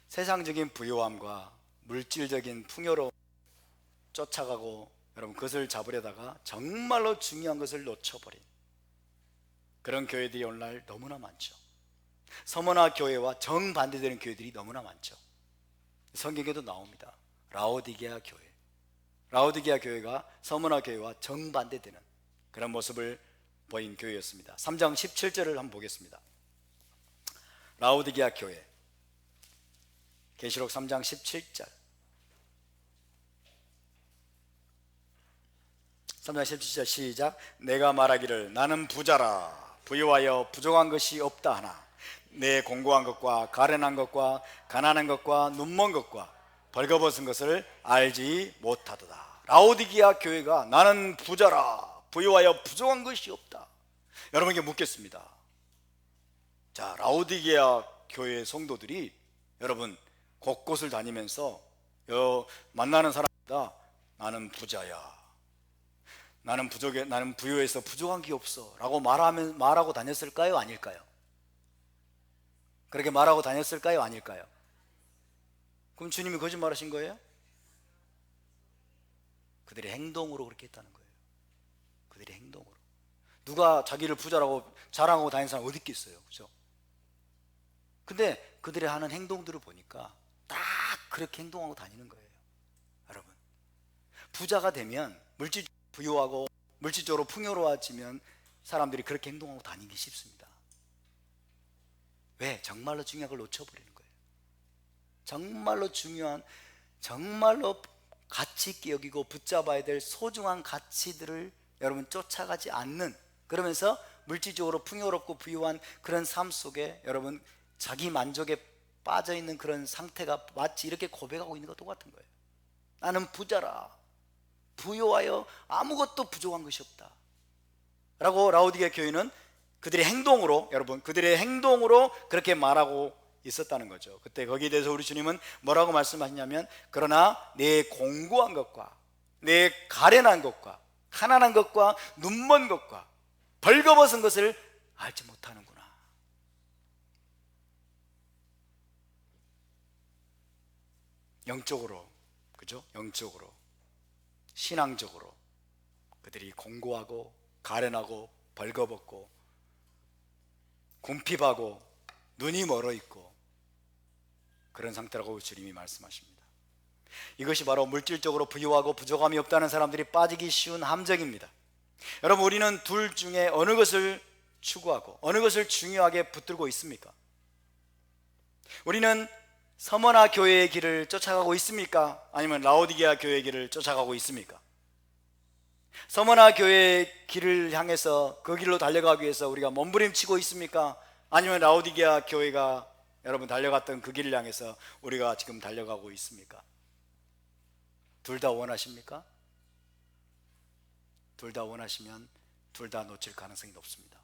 세상적인 부요함과 물질적인 풍요로 쫓아가고 여러분 그것을 잡으려다가 정말로 중요한 것을 놓쳐버린 그런 교회들이 오늘날 너무나 많죠. 서머나 교회와 정반대되는 교회들이 너무나 많죠. 성경에도 나옵니다. 라오디게아 교회. 라오디게아 교회가 서머나 교회와 정반대되는 그런 모습을 보인 교회였습니다. 3장 17절을 한번 보겠습니다. 라오디게아 교회 계시록 3장 17절 3장 17절 시작. 내가 말하기를 나는 부자라 부유하여 부족한 것이 없다 하나 내 공고한 것과 가련한 것과 가난한 것과 눈먼 것과 벌거벗은 것을 알지 못하도다. 라오디게아 교회가 나는 부자라 부유하여 부족한 것이 없다. 여러분에게 묻겠습니다. 자, 라오디게아 교회 성도들이 여러분 곳곳을 다니면서 만나는 사람마다 나는 부자야, 나는 부유해서 부족한 게 없어 라고 말하고 다녔을까요? 아닐까요? 그렇게 말하고 다녔을까요? 아닐까요? 그럼 주님이 거짓말하신 거예요? 그들의 행동으로 그렇게 했다는 거예요. 그들의 행동으로. 누가 자기를 부자라고 자랑하고 다니는 사람 어디 있겠어요? 그죠? 근데 그들의 하는 행동들을 보니까 딱 그렇게 행동하고 다니는 거예요. 여러분, 부자가 되면 물질적으로 부유하고 물질적으로 풍요로워지면 사람들이 그렇게 행동하고 다니기 쉽습니다. 왜? 정말로 중요한 걸 놓쳐버리는 거예요. 정말로 중요한, 정말로 가치 있게 여기고 붙잡아야 될 소중한 가치들을 여러분 쫓아가지 않는, 그러면서 물질적으로 풍요롭고 부유한 그런 삶 속에 여러분 자기 만족에 빠져있는 그런 상태가 마치 이렇게 고백하고 있는 것과 똑같은 거예요. 나는 부자라 부유하여 아무것도 부족한 것이 없다 라고 라오디게아 교회는 그들의 행동으로, 여러분 그들의 행동으로 그렇게 말하고 있었다는 거죠. 그때 거기에 대해서 우리 주님은 뭐라고 말씀하시냐면, 그러나 내 공고한 것과 내 가련한 것과 가난한 것과 눈먼 것과 벌거벗은 것을 알지 못하는구나. 영적으로, 그죠? 영적으로, 신앙적으로 그들이 공고하고 가련하고 벌거벗고 궁핍하고 눈이 멀어 있고 그런 상태라고 주님이 말씀하십니다. 이것이 바로 물질적으로 부유하고 부족함이 없다는 사람들이 빠지기 쉬운 함정입니다. 여러분, 우리는 둘 중에 어느 것을 추구하고 어느 것을 중요하게 붙들고 있습니까? 우리는 서머나 교회의 길을 쫓아가고 있습니까? 아니면 라오디게아 교회의 길을 쫓아가고 있습니까? 서머나 교회의 길을 향해서 그 길로 달려가기 위해서 우리가 몸부림치고 있습니까? 아니면 라오디게아 교회가 여러분 달려갔던 그 길을 향해서 우리가 지금 달려가고 있습니까? 둘 다 원하십니까? 둘 다 원하시면 둘 다 놓칠 가능성이 높습니다.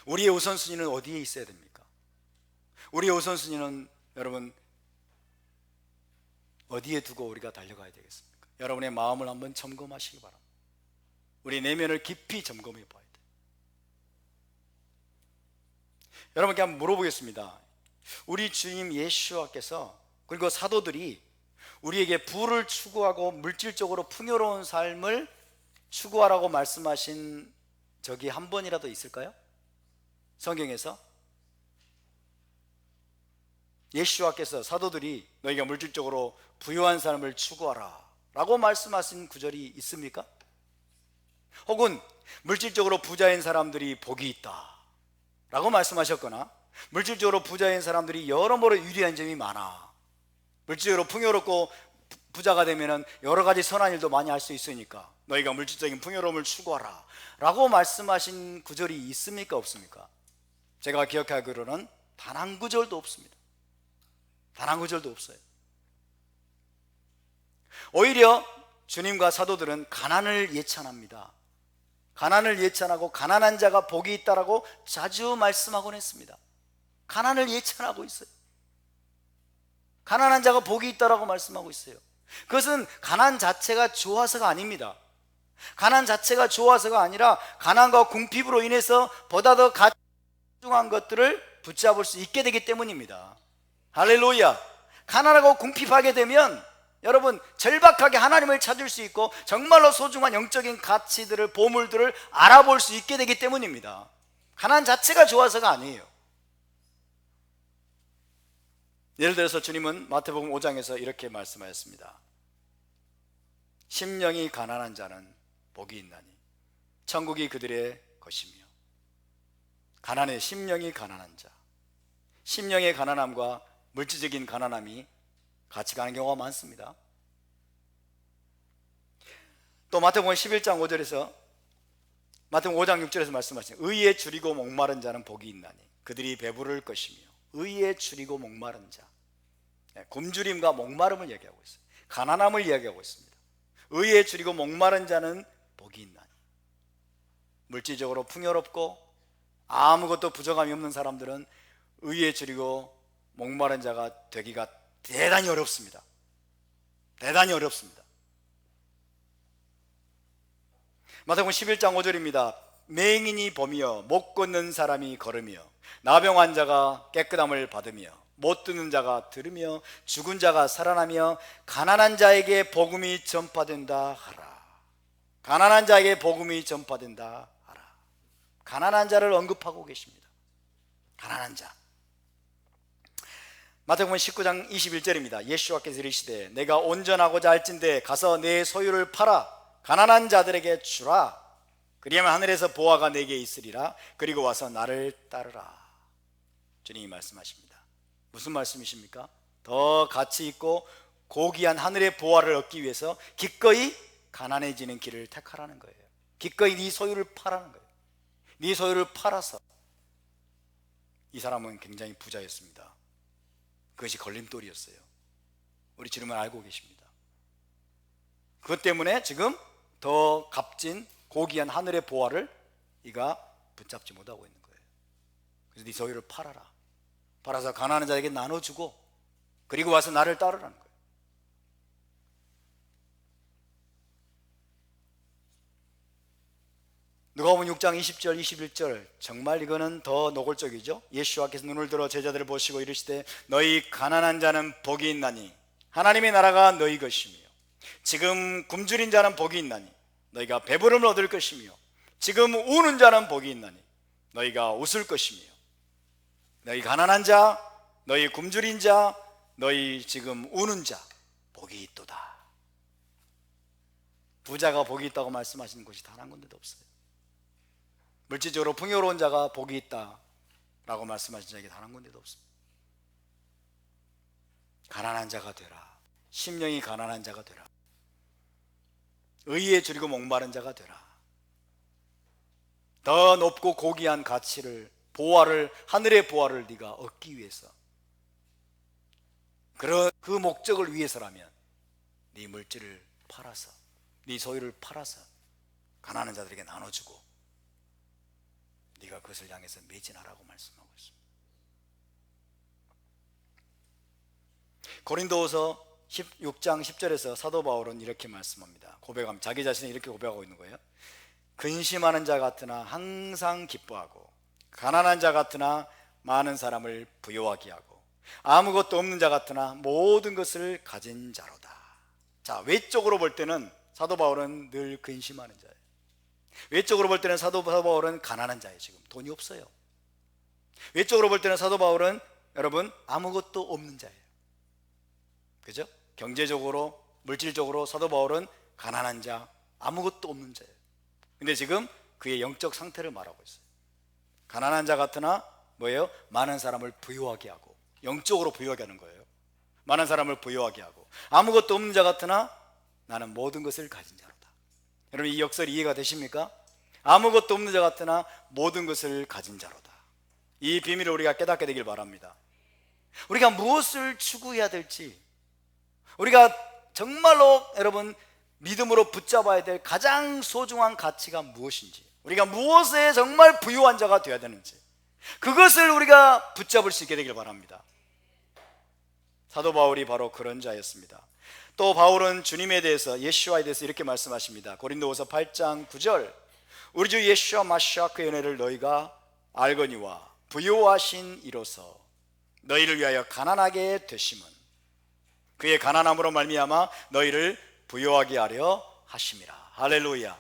우리의 우선순위는 어디에 있어야 됩니까? 우리의 우선순위는 여러분 어디에 두고 우리가 달려가야 되겠습니까? 여러분의 마음을 한번 점검하시기 바랍니다. 우리 내면을 깊이 점검해 봐야 돼요. 여러분께 한번 물어보겠습니다. 우리 주님 예수와께서 그리고 사도들이 우리에게 부를 추구하고 물질적으로 풍요로운 삶을 추구하라고 말씀하신 적이 한 번이라도 있을까요? 성경에서 예수와께서 사도들이 너희가 물질적으로 부유한 삶을 추구하라 라고 말씀하신 구절이 있습니까? 혹은 물질적으로 부자인 사람들이 복이 있다 라고 말씀하셨거나, 물질적으로 부자인 사람들이 여러모로 유리한 점이 많아, 물질적으로 풍요롭고 부자가 되면은 여러 가지 선한 일도 많이 할 수 있으니까 너희가 물질적인 풍요로움을 추구하라 라고 말씀하신 구절이 있습니까 없습니까? 제가 기억하기로는 단 한 구절도 없습니다. 단 한 구절도 없어요. 오히려 주님과 사도들은 가난을 예찬합니다. 가난을 예찬하고 가난한 자가 복이 있다라고 자주 말씀하곤 했습니다. 가난을 예찬하고 있어요. 가난한 자가 복이 있다라고 말씀하고 있어요. 그것은 가난 자체가 좋아서가 아닙니다. 가난 자체가 좋아서가 아니라 가난과 궁핍으로 인해서 보다 더 가중한 것들을 붙잡을 수 있게 되기 때문입니다. 할렐루야. 가난하고 궁핍하게 되면 여러분 절박하게 하나님을 찾을 수 있고 정말로 소중한 영적인 가치들을, 보물들을 알아볼 수 있게 되기 때문입니다. 가난 자체가 좋아서가 아니에요. 예를 들어서 주님은 마태복음 5장에서 이렇게 말씀하셨습니다. 심령이 가난한 자는 복이 있나니 천국이 그들의 것이며. 가난해, 심령이 가난한 자. 심령의 가난함과 물질적인 가난함이 같이 가는 경우가 많습니다. 또 마태복음 11장 5절에서 마태복음 5장 6절에서 말씀하신 의에 줄이고 목마른 자는 복이 있나니 그들이 배부를 것이며. 의에 줄이고 목마른 자, 굶주림과 목마름을 얘기하고 있어요. 가난함을 이야기하고 있습니다. 의에 줄이고 목마른 자는 복이 있나니. 물질적으로 풍요롭고 아무것도 부족함이 없는 사람들은 의에 줄이고 목마른 자가 되기가 대단히 어렵습니다. 대단히 어렵습니다. 마태복음 11장 5절입니다. 맹인이 범이여 못 걷는 사람이 걸으며 나병 환자가 깨끗함을 받으며 못 듣는 자가 들으며 죽은 자가 살아나며 가난한 자에게 복음이 전파된다 하라. 가난한 자에게 복음이 전파된다 하라. 가난한 자를 언급하고 계십니다. 가난한 자. 마태복음 19장 21절입니다. 예수께서 이르시되 내가 온전하고자 할진대 가서 내 소유를 팔아 가난한 자들에게 주라. 그리하면 하늘에서 보화가 내게 있으리라. 그리고 와서 나를 따르라. 주님이 말씀하십니다. 무슨 말씀이십니까? 더 가치 있고 고귀한 하늘의 보화를 얻기 위해서 기꺼이 가난해지는 길을 택하라는 거예요. 기꺼이 네 소유를 파라는 거예요. 네 소유를 팔아서. 이 사람은 굉장히 부자였습니다. 그것이 걸림돌이었어요. 우리 주님은 알고 계십니다. 그것 때문에 지금 더 값진 고귀한 하늘의 보화를 네가 붙잡지 못하고 있는 거예요. 그래서 네 소유를 팔아라. 팔아서 가난한 자에게 나눠주고 그리고 와서 나를 따르라는 거예요. 누가복음 6장 20절 21절 정말 이거는 더 노골적이죠. 예수와께서 눈을 들어 제자들을 보시고 이르시되 너희 가난한 자는 복이 있나니 하나님의 나라가 너희 것이며 지금 굶주린 자는 복이 있나니 너희가 배부름을 얻을 것이며 지금 우는 자는 복이 있나니 너희가 웃을 것이며 너희 가난한 자, 너희 굶주린 자, 너희 지금 우는 자 복이 있도다. 부자가 복이 있다고 말씀하시는 곳이 단 한 군데도 없어요. 물질적으로 풍요로운 자가 복이 있다라고 말씀하신 적이 단 한 군데도 없습니다. 가난한 자가 되라. 심령이 가난한 자가 되라. 의에 줄이고 목마른 자가 되라. 더 높고 고귀한 가치를, 보화를, 하늘의 보화를 네가 얻기 위해서, 그 목적을 위해서라면 네 물질을 팔아서, 네 소유를 팔아서 가난한 자들에게 나눠주고 네가 그것을 향해서 매진하라고 말씀하고 있습니다. 고린도후서 16장 10절에서 사도 바울은 이렇게 말씀합니다. 고백합니다. 자기 자신을 이렇게 고백하고 있는 거예요. 근심하는 자 같으나 항상 기뻐하고 가난한 자 같으나 많은 사람을 부요하게 하고 아무것도 없는 자 같으나 모든 것을 가진 자로다. 자, 외적으로 볼 때는 사도 바울은 늘 근심하는 자예요. 외적으로 볼 때는 사도 바울은 가난한 자예요. 지금 돈이 없어요. 외적으로 볼 때는 사도 바울은 여러분 아무것도 없는 자예요. 그죠? 경제적으로, 물질적으로 사도 바울은 가난한 자, 아무것도 없는 자예요. 근데 지금 그의 영적 상태를 말하고 있어요. 가난한 자 같으나 뭐예요? 많은 사람을 부유하게 하고, 영적으로 부유하게 하는 거예요. 많은 사람을 부유하게 하고 아무것도 없는 자 같으나 나는 모든 것을 가진 자로다. 여러분, 이 역설이 이해가 되십니까? 아무것도 없는 자 같으나 모든 것을 가진 자로다. 이 비밀을 우리가 깨닫게 되길 바랍니다. 우리가 무엇을 추구해야 될지, 우리가 정말로 여러분 믿음으로 붙잡아야 될 가장 소중한 가치가 무엇인지, 우리가 무엇에 정말 부유한 자가 되어야 되는지, 그것을 우리가 붙잡을 수 있게 되길 바랍니다. 사도 바울이 바로 그런 자였습니다. 또 바울은 주님에 대해서, 예수와에 대해서 이렇게 말씀하십니다. 고린도후서 8장 9절, 우리 주 예수와 마시아 그 은혜를 너희가 알거니와 부요하신 이로서 너희를 위하여 가난하게 되심은 그의 가난함으로 말미암아 너희를 부요하게 하려 하심이라. 할렐루야.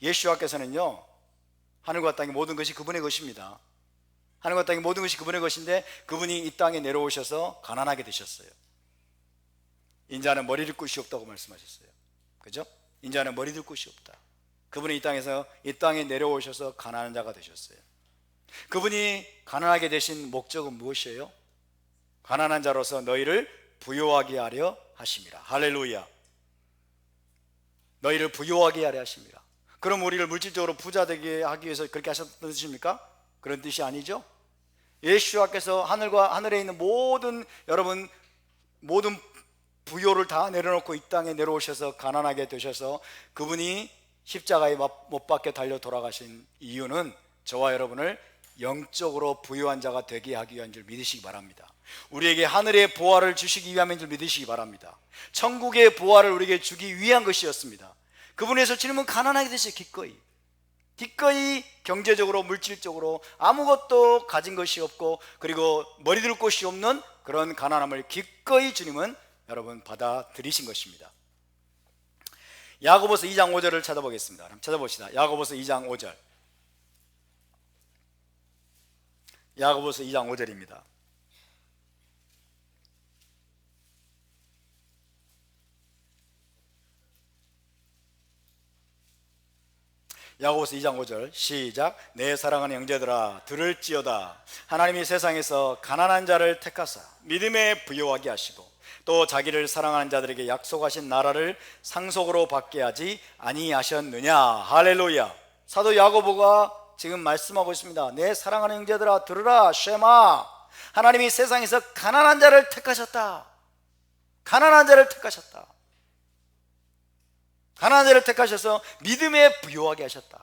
예수와께서는요, 하늘과 땅의 모든 것이 그분의 것입니다. 하늘과 땅의 모든 것이 그분의 것인데 그분이 이 땅에 내려오셔서 가난하게 되셨어요. 인자는 머리 들 곳이 없다고 말씀하셨어요. 그죠? 인자는 머리 들 곳이 없다. 그분이 이 땅에 내려오셔서 가난한 자가 되셨어요. 그분이 가난하게 되신 목적은 무엇이에요? 가난한 자로서 너희를 부요하게 하려 하심이라. 할렐루야. 너희를 부요하게 하려 하심이라. 그럼 우리를 물질적으로 부자 되게 하기 위해서 그렇게 하셨던 뜻입니까? 그런 뜻이 아니죠. 예수와께서 하늘에 있는 모든 부요를 다 내려놓고 이 땅에 내려오셔서 가난하게 되셔서 그분이 십자가에 못 박혀 달려 돌아가신 이유는 저와 여러분을 영적으로 부유한 자가 되게 하기 위한 줄 믿으시기 바랍니다. 우리에게 하늘의 보화를 주시기 위함인 줄 믿으시기 바랍니다. 천국의 보화를 우리에게 주기 위한 것이었습니다. 그분에서 주님은 가난하게 되셔. 기꺼이 경제적으로 물질적으로 아무것도 가진 것이 없고 그리고 머리둘 곳이 없는 그런 가난함을 기꺼이 주님은 여러분 받아들이신 것입니다. 야고보서 2장 5절을 찾아보겠습니다. 그럼 찾아봅시다. 야고보서 2장 5절. 야고보서 2장 5절입니다. 야고보서 2장 5절 시작. 내 사랑하는 형제들아 들을지어다. 하나님이 세상에서 가난한 자를 택하사 믿음에 부요하게 하시고 또 자기를 사랑하는 자들에게 약속하신 나라를 상속으로 받게 하지 아니하셨느냐. 할렐루야. 사도 야고보가 지금 말씀하고 있습니다. 내 사랑하는 형제들아 들으라. 쉐마. 하나님이 세상에서 가난한 자를 택하셨다. 가난한 자를 택하셨다. 가난한 자를 택하셔서 믿음에 부요하게 하셨다.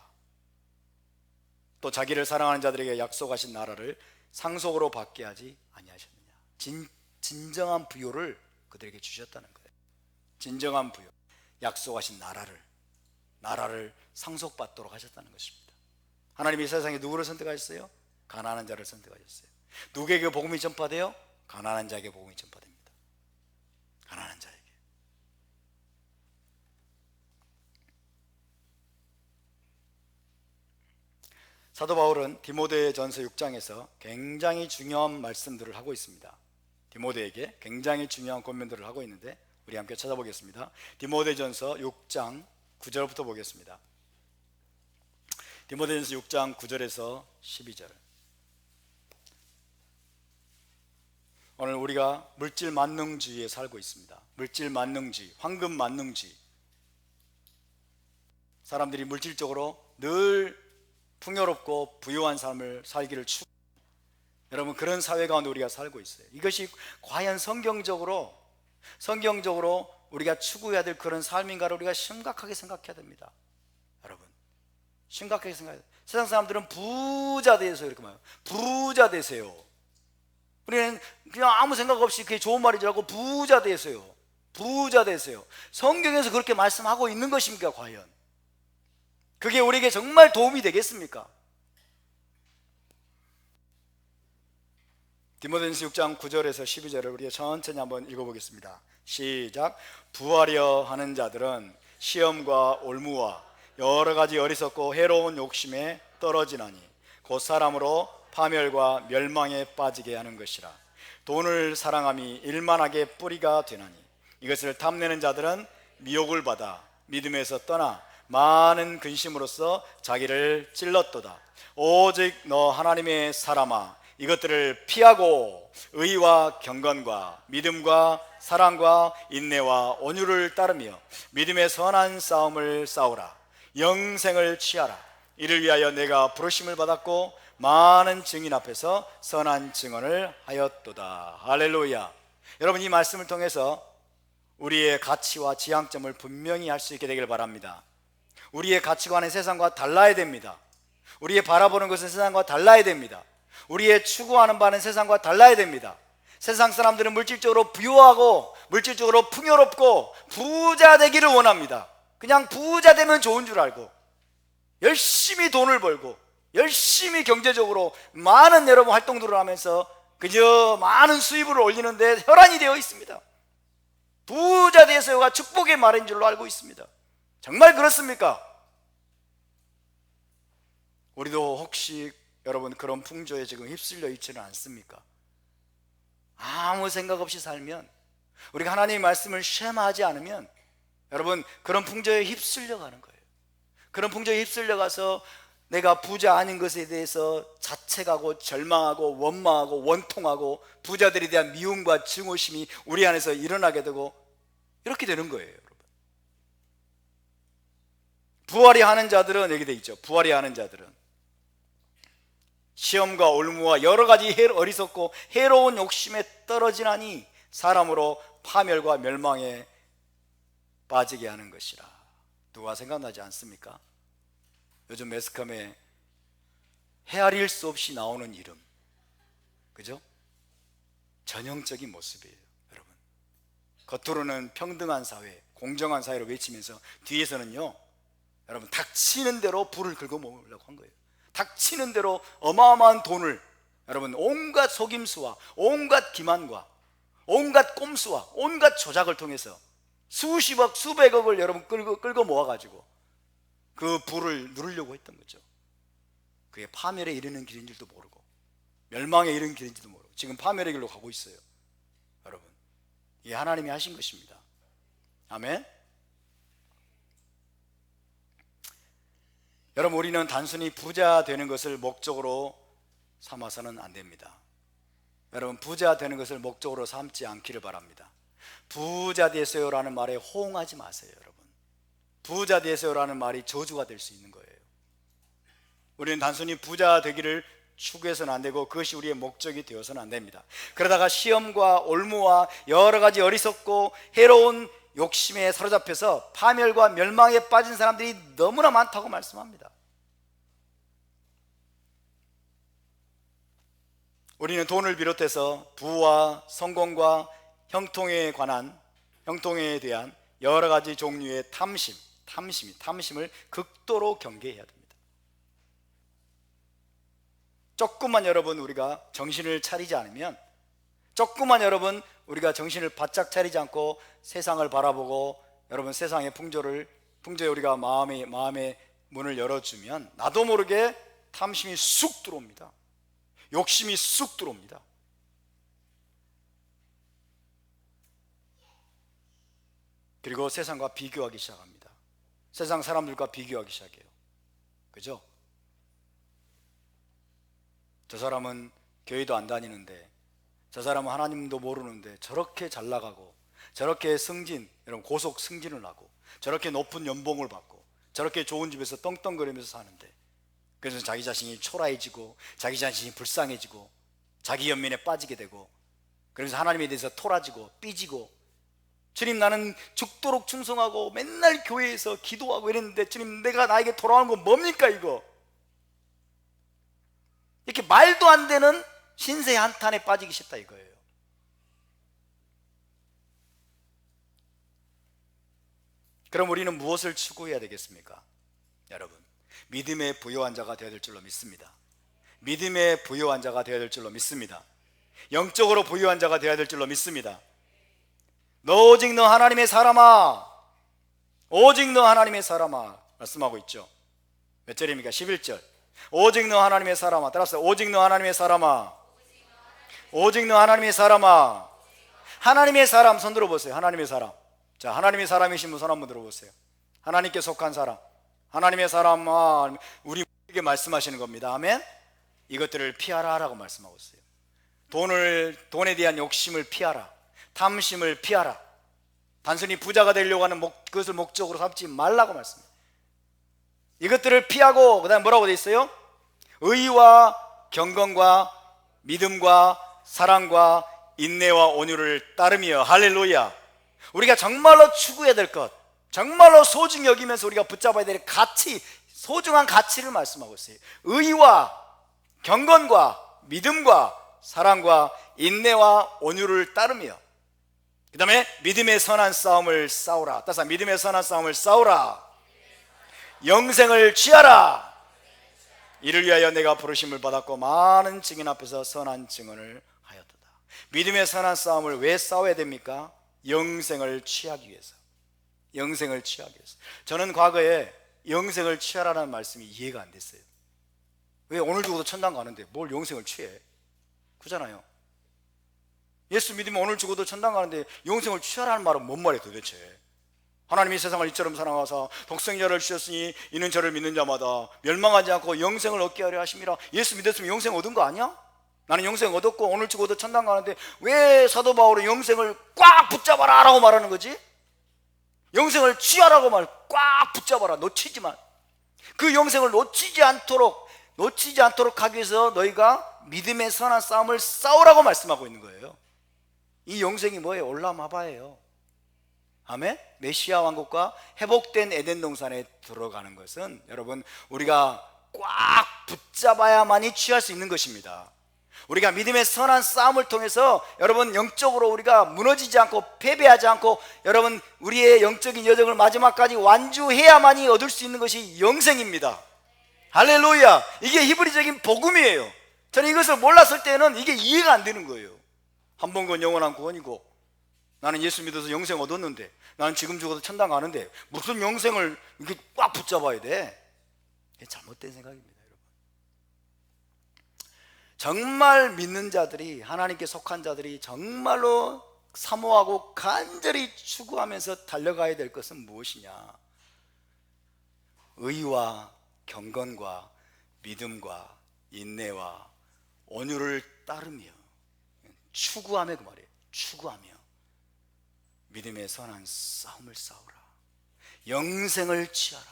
또 자기를 사랑하는 자들에게 약속하신 나라를 상속으로 받게 하지 아니하셨느냐. 진정한 부요를 그들에게 주셨다는 거예요. 진정한 부요, 약속하신 나라를 상속받도록 하셨다는 것입니다. 하나님이 세상에 누구를 선택하셨어요? 가난한 자를 선택하셨어요. 누구에게 복음이 전파돼요? 가난한 자에게 복음이 전파됩니다. 가난한 자에게. 사도 바울은 디모데전서 6장에서 굉장히 중요한 말씀들을 하고 있습니다. 디모데에게 굉장히 중요한 권면들을 하고 있는데 우리 함께 찾아보겠습니다. 디모데전서 6장 9절부터 보겠습니다. 디모데전서 6장 9절에서 12절. 오늘 우리가 물질 만능주의에 살고 있습니다. 물질 만능주의, 황금 만능주의. 사람들이 물질적으로 늘 풍요롭고 부유한 삶을 살기를 여러분 그런 사회 가운데 우리가 살고 있어요. 이것이 과연 성경적으로 우리가 추구해야 될 그런 삶인가를 우리가 심각하게 생각해야 됩니다. 여러분 심각하게 생각해야 돼요. 세상 사람들은 부자 되세요 이렇게 말해요. 부자 되세요. 우리는 그냥 아무 생각 없이 그게 좋은 말인 줄 알고 부자 되세요. 부자 되세요. 성경에서 그렇게 말씀하고 있는 것입니까 과연? 그게 우리에게 정말 도움이 되겠습니까? 디모데전서 6장 9절에서 12절을 우리가 천천히 한번 읽어보겠습니다. 시작. 부하려 하는 자들은 시험과 올무와 여러 가지 어리석고 해로운 욕심에 떨어지나니 곧 사람으로 파멸과 멸망에 빠지게 하는 것이라. 돈을 사랑함이 일만하게 뿌리가 되나니 이것을 탐내는 자들은 미혹을 받아 믿음에서 떠나 많은 근심으로써 자기를 찔렀도다. 오직 너 하나님의 사람아 이것들을 피하고 의와 경건과 믿음과 사랑과 인내와 온유를 따르며 믿음의 선한 싸움을 싸우라. 영생을 취하라. 이를 위하여 내가 부르심을 받았고 많은 증인 앞에서 선한 증언을 하였도다. 할렐루야. 여러분, 이 말씀을 통해서 우리의 가치와 지향점을 분명히 할 수 있게 되길 바랍니다. 우리의 가치관은 세상과 달라야 됩니다. 우리의 바라보는 것은 세상과 달라야 됩니다. 우리의 추구하는 바는 세상과 달라야 됩니다. 세상 사람들은 물질적으로 부유하고 물질적으로 풍요롭고 부자 되기를 원합니다. 그냥 부자 되면 좋은 줄 알고 열심히 돈을 벌고 열심히 경제적으로 많은 여러분 활동들을 하면서 그저 많은 수입을 올리는데 혈안이 되어 있습니다. 부자 되세요가 축복의 말인 줄로 알고 있습니다. 정말 그렇습니까? 우리도 혹시 여러분 그런 풍조에 지금 휩쓸려 있지는 않습니까? 아무 생각 없이 살면, 우리가 하나님의 말씀을 쉐마하지 않으면 여러분 그런 풍조에 휩쓸려 가는 거예요. 그런 풍조에 휩쓸려 가서 내가 부자 아닌 것에 대해서 자책하고 절망하고 원망하고 원통하고 부자들에 대한 미움과 증오심이 우리 안에서 일어나게 되고 이렇게 되는 거예요. 여러분, 부활이 하는 자들은 여기 돼 있죠. 부활이 하는 자들은 시험과 올무와 여러 가지 어리석고 해로운 욕심에 떨어지나니 사람으로 파멸과 멸망에 빠지게 하는 것이라. 누가 생각나지 않습니까? 요즘 매스컴에 헤아릴 수 없이 나오는 이름, 그죠? 전형적인 모습이에요. 여러분, 겉으로는 평등한 사회, 공정한 사회로 외치면서 뒤에서는요, 여러분 닥치는 대로 불을 긁어 먹으려고 한 거예요. 닥치는 대로 어마어마한 돈을, 여러분 온갖 속임수와 온갖 기만과 온갖 꼼수와 온갖 조작을 통해서 수십억 수백억을 여러분 끌고 모아가지고 그 부를 누르려고 했던 거죠. 그게 파멸에 이르는 길인 줄도 모르고 멸망에 이르는 길인 줄도 모르고 지금 파멸의 길로 가고 있어요. 여러분, 이게 하나님이 하신 것입니다. 아멘. 여러분, 우리는 단순히 부자 되는 것을 목적으로 삼아서는 안 됩니다. 여러분, 부자 되는 것을 목적으로 삼지 않기를 바랍니다. 부자 되세요라는 말에 호응하지 마세요. 여러분, 부자 되세요라는 말이 저주가 될 수 있는 거예요. 우리는 단순히 부자 되기를 추구해서는 안 되고 그것이 우리의 목적이 되어서는 안 됩니다. 그러다가 시험과 올무와 여러 가지 어리석고 해로운 욕심에 사로잡혀서 파멸과 멸망에 빠진 사람들이 너무나 많다고 말씀합니다. 우리는 돈을 비롯해서 부와 성공과 형통에 대한 여러 가지 종류의 탐심을 극도로 경계해야 됩니다. 조금만 여러분 우리가 정신을 차리지 않으면, 조금만 여러분 우리가 정신을 바짝 차리지 않고 세상을 바라보고 여러분 세상의 풍조에 우리가 마음의 문을 열어주면 나도 모르게 탐심이 쑥 들어옵니다. 욕심이 쑥 들어옵니다. 그리고 세상과 비교하기 시작합니다. 세상 사람들과 비교하기 시작해요. 그죠? 저 사람은 교회도 안 다니는데, 저 사람은 하나님도 모르는데 저렇게 잘 나가고 저렇게 여러분 고속 승진을 하고 저렇게 높은 연봉을 받고 저렇게 좋은 집에서 떵떵거리면서 사는데, 그래서 자기 자신이 초라해지고 자기 자신이 불쌍해지고 자기 연민에 빠지게 되고, 그래서 하나님에 대해서 토라지고 삐지고, 주님 나는 죽도록 충성하고 맨날 교회에서 기도하고 이랬는데 주님 내가 나에게 돌아오는 건 뭡니까 이거? 이렇게 말도 안 되는 신세 한탄에 빠지기 쉽다 이거예요. 그럼 우리는 무엇을 추구해야 되겠습니까? 여러분, 믿음의 부요한 자가 되어야 될 줄로 믿습니다. 믿음의 부요한 자가 되어야 될 줄로 믿습니다. 영적으로 부요한 자가 되어야 될 줄로 믿습니다. 오직 너 하나님의 사람아, 오직 너 하나님의 사람아 말씀하고 있죠. 몇 절입니까? 11절. 오직 너 하나님의 사람아. 따라서 오직 너 하나님의 사람아, 오직 너 하나님의 사람아. 하나님의 사람 손 들어보세요. 하나님의 사람. 자, 하나님의 사람이신 분 손 한번 들어보세요. 하나님께 속한 사람, 하나님의 사람아, 우리에게 말씀하시는 겁니다. 아멘. 이것들을 피하라라고 말씀하고 있어요. 돈에 대한 욕심을 피하라. 탐심을 피하라. 단순히 부자가 되려고 하는 그것을 목적으로 삼지 말라고 말씀합니다. 이것들을 피하고, 그 다음에 뭐라고 되어 있어요? 의와 경건과 믿음과 사랑과 인내와 온유를 따르며. 할렐루야. 우리가 정말로 추구해야 될 것, 정말로 소중히 여기면서 우리가 붙잡아야 될 가치, 소중한 가치를 말씀하고 있어요. 의와 경건과 믿음과 사랑과 인내와 온유를 따르며, 그 다음에 믿음의 선한 싸움을 싸우라. 따라서 믿음의 선한 싸움을 싸우라. 영생을 취하라. 이를 위하여 내가 부르심을 받았고 많은 증인 앞에서 선한 증언을 하였도다. 믿음의 선한 싸움을 왜 싸워야 됩니까? 영생을 취하기 위해서. 영생을 취하기 위해서. 저는 과거에 영생을 취하라는 말씀이 이해가 안 됐어요. 왜 오늘 죽어도 천당 가는데 뭘 영생을 취해? 그잖아요. 예수 믿으면 오늘 죽어도 천당 가는데 영생을 취하라는 말은 뭔 말이에요 도대체? 하나님이 세상을 이처럼 사랑하사 독생자를 주셨으니 이는 저를 믿는 자마다 멸망하지 않고 영생을 얻게 하려 하심이라. 예수 믿었으면 영생 얻은 거 아니야? 나는 영생 얻었고 오늘 죽어도 천당 가는데 왜 사도 바울은 영생을 꽉 붙잡아라 라고 말하는 거지? 영생을 취하라고 꽉 붙잡아라. 놓치지만 그 영생을 놓치지 않도록 하기 위해서 너희가 믿음의 선한 싸움을 싸우라고 말씀하고 있는 거예요. 이 영생이 뭐예요? 올라마바예요. 아멘? 메시아 왕국과 회복된 에덴 동산에 들어가는 것은 여러분 우리가 꽉 붙잡아야만이 취할 수 있는 것입니다. 우리가 믿음의 선한 싸움을 통해서 여러분 영적으로 우리가 무너지지 않고 패배하지 않고 여러분 우리의 영적인 여정을 마지막까지 완주해야만이 얻을 수 있는 것이 영생입니다. 할렐루야. 이게 히브리적인 복음이에요. 저는 이것을 몰랐을 때는 이게 이해가 안 되는 거예요. 한 번 건 영원한 구원이고 나는 예수 믿어서 영생 얻었는데 나는 지금 죽어도 천당 가는데 무슨 영생을 이렇게 꽉 붙잡아야 돼? 이게 잘못된 생각입니다. 여러분, 정말 믿는 자들이, 하나님께 속한 자들이 정말로 사모하고 간절히 추구하면서 달려가야 될 것은 무엇이냐? 의와 경건과 믿음과 인내와 온유를 따르며 추구하며, 그 말이에요. 추구하며 믿음의 선한 싸움을 싸우라. 영생을 취하라.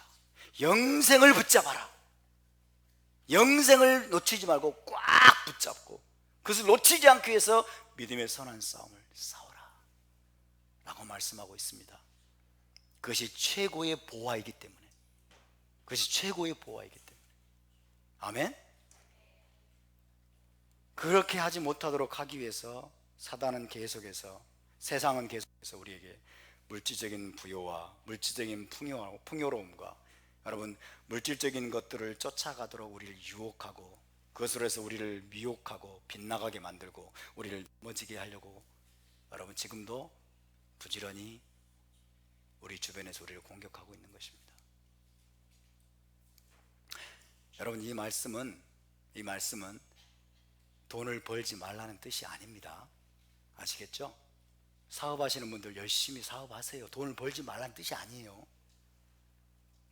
영생을 붙잡아라. 영생을 놓치지 말고 꽉 붙잡고 그것을 놓치지 않기 위해서 믿음의 선한 싸움을 싸우라 라고 말씀하고 있습니다. 그것이 최고의 보화이기 때문에, 그것이 최고의 보화이기 때문에. 아멘? 그렇게 하지 못하도록 하기 위해서 사단은 계속해서, 세상은 계속해서 우리에게 물질적인 부요와 물질적인 풍요로움과 여러분 물질적인 것들을 쫓아가도록 우리를 유혹하고 그것으로 해서 우리를 미혹하고 빗나가게 만들고 우리를 넘어지게 하려고 여러분 지금도 부지런히 우리 주변에서 우리를 공격하고 있는 것입니다. 여러분 이 말씀은 돈을 벌지 말라는 뜻이 아닙니다. 아시겠죠? 사업하시는 분들 열심히 사업하세요. 돈을 벌지 말라는 뜻이 아니에요.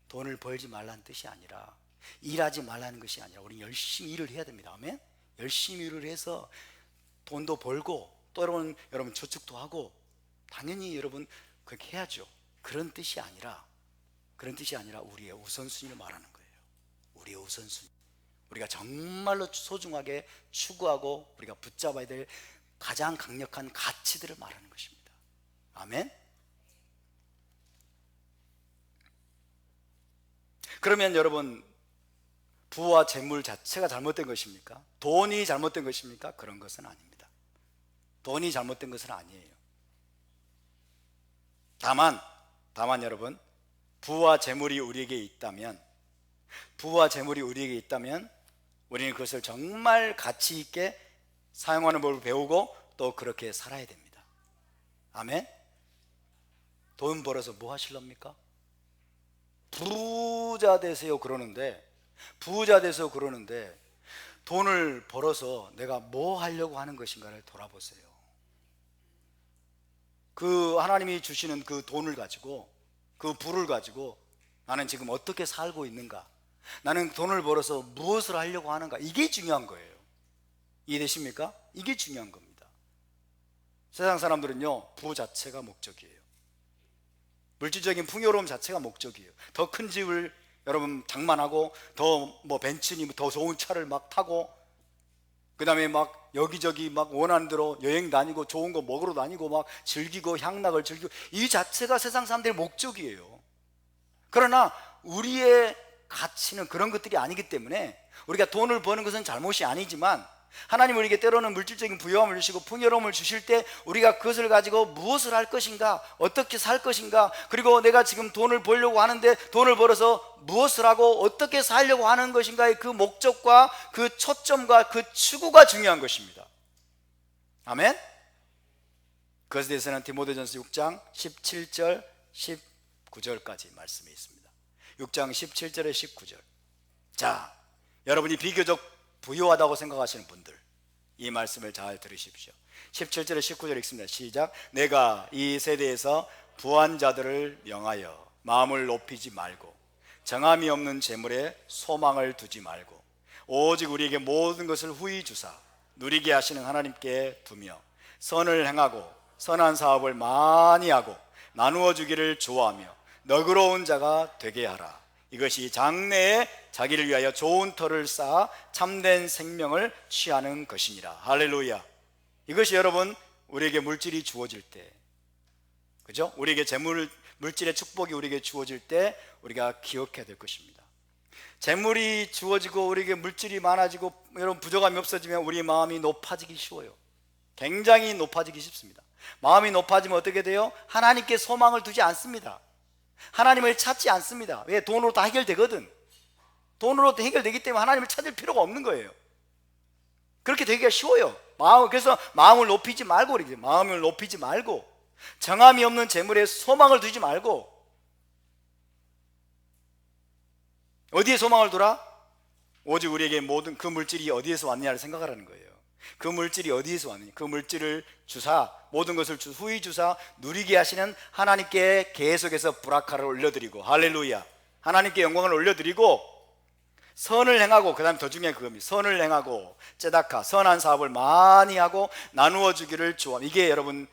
돈을 벌지 말라는 뜻이 아니라, 일하지 말라는 것이 아니라 우리 열심히 일을 해야 됩니다. 아멘? 열심히 일을 해서 돈도 벌고 또 여러분 저축도 하고 당연히 여러분 그렇게 해야죠. 그런 뜻이 아니라 우리의 우선순위를 말하는 거예요. 우리의 우선순위, 우리가 정말로 소중하게 추구하고 우리가 붙잡아야 될 가장 강력한 가치들을 말하는 것입니다. 아멘? 그러면 여러분 부와 재물 자체가 잘못된 것입니까? 돈이 잘못된 것입니까? 그런 것은 아닙니다. 돈이 잘못된 것은 아니에요. 다만 여러분 부와 재물이 우리에게 있다면 우리는 그것을 정말 가치 있게 사용하는 법을 배우고 또 그렇게 살아야 됩니다. 아멘? 돈 벌어서 뭐 하실랍니까? 부자 되세요 그러는데 돈을 벌어서 내가 뭐 하려고 하는 것인가를 돌아보세요. 그 하나님이 주시는 그 돈을 가지고, 그 부를 가지고 나는 지금 어떻게 살고 있는가? 나는 돈을 벌어서 무엇을 하려고 하는가? 이게 중요한 거예요. 이해되십니까? 이게 중요한 겁니다. 세상 사람들은요, 부호 자체가 목적이에요. 물질적인 풍요로움 자체가 목적이에요. 더 큰 집을 여러분 장만하고, 더 뭐 벤츠니 더 좋은 차를 막 타고, 그 다음에 막 여기저기 막 원하는 대로 여행 다니고 좋은 거 먹으러 다니고 막 즐기고 향락을 즐기고, 이 자체가 세상 사람들의 목적이에요. 그러나 우리의 가치는 그런 것들이 아니기 때문에, 우리가 돈을 버는 것은 잘못이 아니지만 하나님 우리에게 때로는 물질적인 부유함을 주시고 풍요로움을 주실 때 우리가 그것을 가지고 무엇을 할 것인가, 어떻게 살 것인가, 그리고 내가 지금 돈을 벌려고 하는데 돈을 벌어서 무엇을 하고 어떻게 살려고 하는 것인가의 그 목적과 그 초점과 그 추구가 중요한 것입니다. 아멘? 그것에 대해서는 디모데전서 6장 17절 19절까지 말씀이 있습니다. 6장 17절에 19절. 자, 여러분이 비교적 부유하다고 생각하시는 분들, 이 말씀을 잘 들으십시오. 17절에 19절 읽습니다. 시작. 내가 이 세대에서 부한 자들을 명하여 마음을 높이지 말고 정함이 없는 재물에 소망을 두지 말고 오직 우리에게 모든 것을 후히 주사 누리게 하시는 하나님께 두며 선을 행하고 선한 사업을 많이 하고 나누어 주기를 좋아하며 너그러운 자가 되게 하라. 이것이 장래에 자기를 위하여 좋은 터를 쌓아 참된 생명을 취하는 것이니라. 할렐루야. 이것이 여러분 우리에게 물질이 주어질 때, 그죠? 우리에게 재물, 물질의 축복이 우리에게 주어질 때 우리가 기억해야 될 것입니다. 재물이 주어지고 우리에게 물질이 많아지고 여러분 부족함이 없어지면 우리 마음이 높아지기 쉬워요. 굉장히 높아지기 쉽습니다. 마음이 높아지면 어떻게 돼요? 하나님께 소망을 두지 않습니다. 하나님을 찾지 않습니다. 왜? 돈으로 다 해결되거든. 돈으로 해결되기 때문에 하나님을 찾을 필요가 없는 거예요. 그렇게 되기가 쉬워요. 그래서 마음을 높이지 말고, 그러죠. 마음을 높이지 말고 정함이 없는 재물에 소망을 두지 말고, 어디에 소망을 두라? 오직 우리에게 모든 그 물질이 어디에서 왔느냐를 생각하라는 거예요. 그 물질이 어디에서 왔느냐, 그 물질을 주사 모든 것을 후히 주사 누리게 하시는 하나님께 계속해서 브라카를 올려드리고, 할렐루야, 하나님께 영광을 올려드리고 선을 행하고, 그 다음에 더 중요한 그겁니다. 선을 행하고 째다카 선한 사업을 많이 하고 나누어 주기를 좋아함. 이게 여러분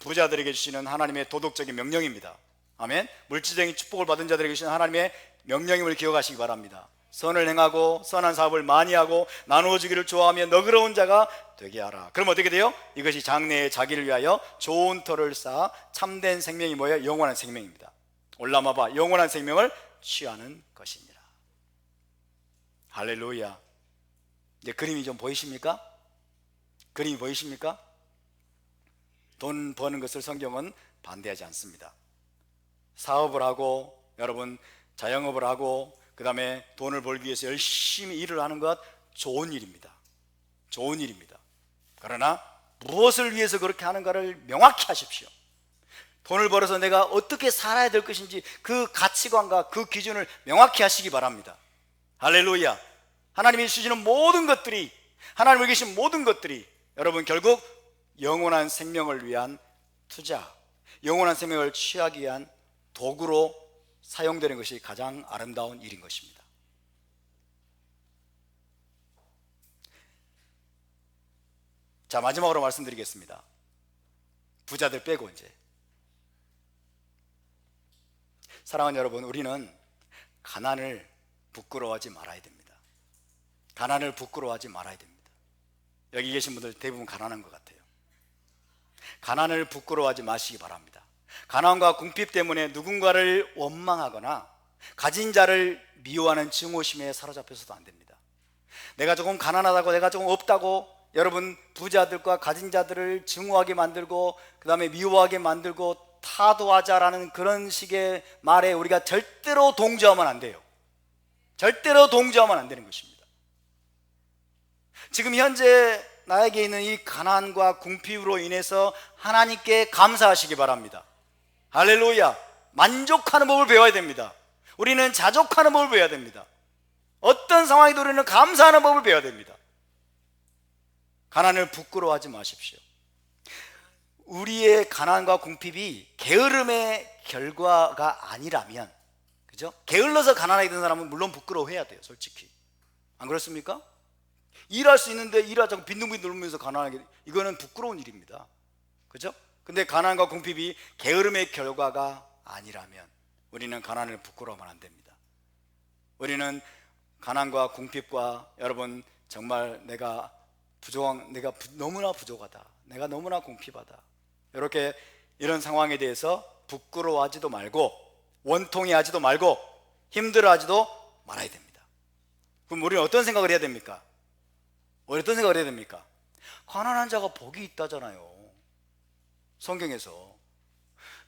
부자들에게 주시는 하나님의 도덕적인 명령입니다. 아멘. 물질적인 축복을 받은 자들에게 주시는 하나님의 명령임을 기억하시기 바랍니다. 선을 행하고 선한 사업을 많이 하고 나누어 주기를 좋아하며 너그러운 자가 되게 하라. 그럼 어떻게 돼요? 이것이 장래에 자기를 위하여 좋은 터를 쌓아 참된 생명이 뭐예요? 영원한 생명입니다. 올라마봐, 영원한 생명을 취하는 것이니라. 할렐루야. 이제 그림이 좀 보이십니까? 그림이 보이십니까? 돈 버는 것을 성경은 반대하지 않습니다. 사업을 하고 여러분 자영업을 하고 그 다음에 돈을 벌기 위해서 열심히 일을 하는 것 좋은 일입니다. 좋은 일입니다. 그러나 무엇을 위해서 그렇게 하는가를 명확히 하십시오. 돈을 벌어서 내가 어떻게 살아야 될 것인지 그 가치관과 그 기준을 명확히 하시기 바랍니다. 할렐루야. 하나님이 주시는 모든 것들이, 하나님을 계신 모든 것들이 여러분 결국 영원한 생명을 위한 투자, 영원한 생명을 취하기 위한 도구로 사용되는 것이 가장 아름다운 일인 것입니다. 자, 마지막으로 말씀드리겠습니다. 부자들 빼고 이제, 사랑하는 여러분, 우리는 가난을 부끄러워하지 말아야 됩니다. 가난을 부끄러워하지 말아야 됩니다. 여기 계신 분들 대부분 가난한 것 같아요. 가난을 부끄러워하지 마시기 바랍니다. 가난과 궁핍 때문에 누군가를 원망하거나 가진 자를 미워하는 증오심에 사로잡혀서도 안 됩니다. 내가 조금 가난하다고, 내가 조금 없다고 여러분 부자들과 가진 자들을 증오하게 만들고 그 다음에 미워하게 만들고 타도하자라는 그런 식의 말에 우리가 절대로 동조하면 안 돼요. 절대로 동조하면 안 되는 것입니다. 지금 현재 나에게 있는 이 가난과 궁핍으로 인해서 하나님께 감사하시기 바랍니다. 할렐루야. 만족하는 법을 배워야 됩니다. 우리는 자족하는 법을 배워야 됩니다. 어떤 상황에도 우리는 감사하는 법을 배워야 됩니다. 가난을 부끄러워하지 마십시오. 우리의 가난과 궁핍이 게으름의 결과가 아니라면, 그죠? 게을러서 가난하게 된 사람은 물론 부끄러워해야 돼요, 솔직히. 안 그렇습니까? 일할 수 있는데 일하자고 빈둥빈둥 놀면서 가난하게, 이거는 부끄러운 일입니다. 그죠? 근데 가난과 궁핍이 게으름의 결과가 아니라면 우리는 가난을 부끄러워하면 안 됩니다. 우리는 가난과 궁핍과, 여러분 정말 내가 너무나 부족하다, 내가 너무나 궁핍하다, 이렇게 이런 상황에 대해서 부끄러워하지도 말고 원통해하지도 말고 힘들어하지도 말아야 됩니다. 그럼 우리는 어떤 생각을 해야 됩니까? 어떤 생각을 해야 됩니까? 가난한 자가 복이 있다잖아요. 성경에서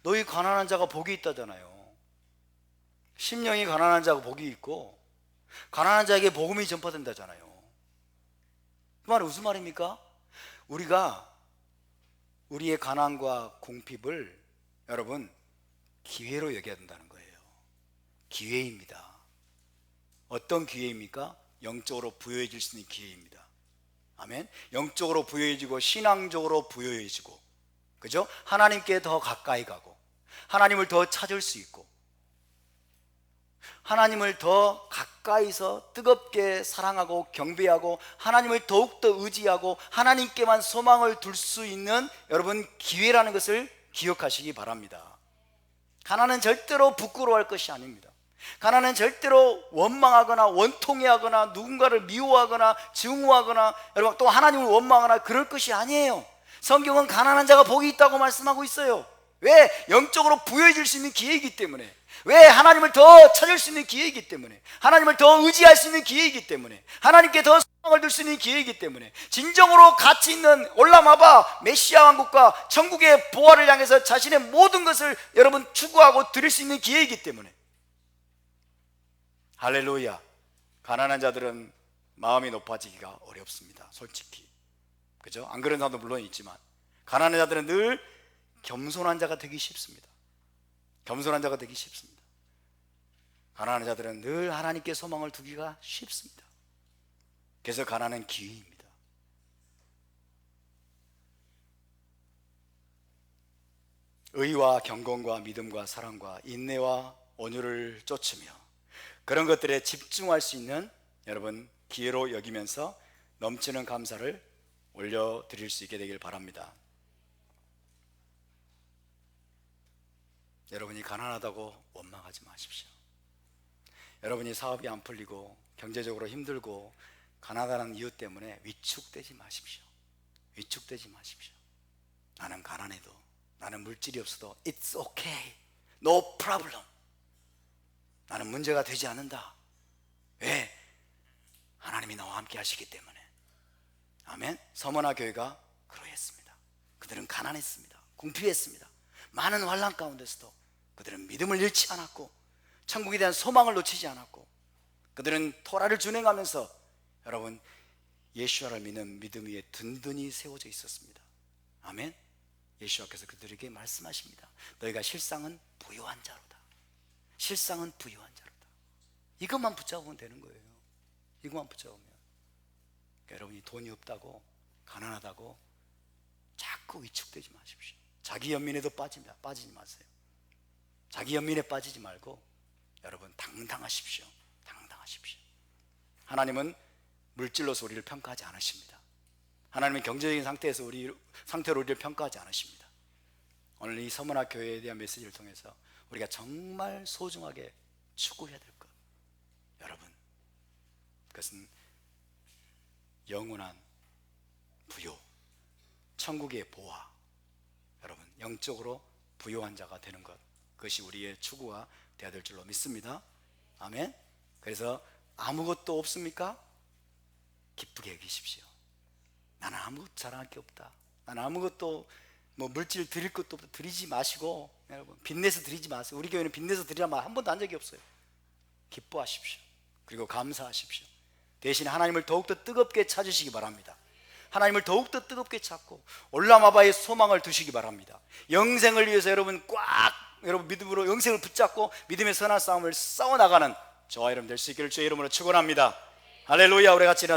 너희 가난한 자가 복이 있다잖아요. 심령이 가난한 자가 복이 있고 가난한 자에게 복음이 전파된다잖아요. 그 말은 무슨 말입니까? 우리가 우리의 가난과 궁핍을 여러분 기회로 여겨야 된다는 거예요. 기회입니다. 어떤 기회입니까? 영적으로 부여해질 수 있는 기회입니다. 아멘. 영적으로 부여해지고 신앙적으로 부여해지고, 그죠? 하나님께 더 가까이 가고 하나님을 더 찾을 수 있고 하나님을 더 가까이서 뜨겁게 사랑하고 경배하고 하나님을 더욱더 의지하고 하나님께만 소망을 둘 수 있는 여러분 기회라는 것을 기억하시기 바랍니다. 가난은 절대로 부끄러워할 것이 아닙니다. 가난은 절대로 원망하거나 원통해하거나 누군가를 미워하거나 증오하거나 여러분 또 하나님을 원망하거나 그럴 것이 아니에요. 성경은 가난한 자가 복이 있다고 말씀하고 있어요. 왜? 영적으로 부여해질 수 있는 기회이기 때문에. 왜? 하나님을 더 찾을 수 있는 기회이기 때문에. 하나님을 더 의지할 수 있는 기회이기 때문에. 하나님께 더 소망을 둘 수 있는 기회이기 때문에. 진정으로 가치 있는 올라마바 메시아 왕국과 천국의 보화를 향해서 자신의 모든 것을 여러분 추구하고 드릴 수 있는 기회이기 때문에. 할렐루야. 가난한 자들은 마음이 높아지기가 어렵습니다, 솔직히. 그죠? 안 그런 사람도 물론 있지만 가난한 자들은 늘 겸손한 자가 되기 쉽습니다. 겸손한 자가 되기 쉽습니다. 가난한 자들은 늘 하나님께 소망을 두기가 쉽습니다. 그래서 가난은 기회입니다. 의와 경건과 믿음과 사랑과 인내와 온유를 쫓으며 그런 것들에 집중할 수 있는 여러분 기회로 여기면서 넘치는 감사를 올려드릴 수 있게 되길 바랍니다. 여러분이 가난하다고 원망하지 마십시오. 여러분이 사업이 안 풀리고 경제적으로 힘들고 가난하다는 이유 때문에 위축되지 마십시오. 위축되지 마십시오. 나는 가난해도, 나는 물질이 없어도 It's okay, no problem. 나는 문제가 되지 않는다. 왜? 하나님이 나와 함께 하시기 때문에. 아멘. 서머나 교회가 그러했습니다. 그들은 가난했습니다. 궁핍했습니다. 많은 환난 가운데서도 그들은 믿음을 잃지 않았고 천국에 대한 소망을 놓치지 않았고 그들은 토라를 준행하면서 여러분 예수와를 믿는 믿음 위에 든든히 세워져 있었습니다. 아멘. 예수와께서 그들에게 말씀하십니다. 너희가 실상은 부유한 자로다. 실상은 부유한 자로다. 이것만 붙잡으면 되는 거예요. 이것만 붙잡으면. 여러분이 돈이 없다고 가난하다고 자꾸 위축되지 마십시오. 자기 연민에도 빠지지 마세요. 자기 연민에 빠지지 말고 여러분 당당하십시오. 당당하십시오. 하나님은 물질로서 우리를 평가하지 않으십니다. 하나님은 경제적인 상태로 우리를 평가하지 않으십니다. 오늘 이 서문화 교회에 대한 메시지를 통해서 우리가 정말 소중하게 추구해야 될 것, 여러분, 그것은 영원한 부요, 천국의 보화, 여러분 영적으로 부요한 자가 되는 것, 그것이 우리의 추구가 되어야 될 줄로 믿습니다. 아멘. 그래서 아무것도 없습니까? 기쁘게 여기십시오. 나는 아무것도 자랑할 게 없다. 나는 아무것도 물질 드릴 것도 없다. 드리지 마시고, 여러분 빚내서 드리지 마세요. 우리 교회는 빚내서 드리란 말 한 번도 한 적이 없어요. 기뻐하십시오. 그리고 감사하십시오. 대신 하나님을 더욱더 뜨겁게 찾으시기 바랍니다. 하나님을 더욱더 뜨겁게 찾고 올라마바의 소망을 두시기 바랍니다. 영생을 위해서 여러분 여러분 믿음으로 영생을 붙잡고 믿음의 선한 싸움을 싸워나가는 저와 여러분 될 수 있기를 주의 이름으로 축원합니다. 할렐루야. 우리 같이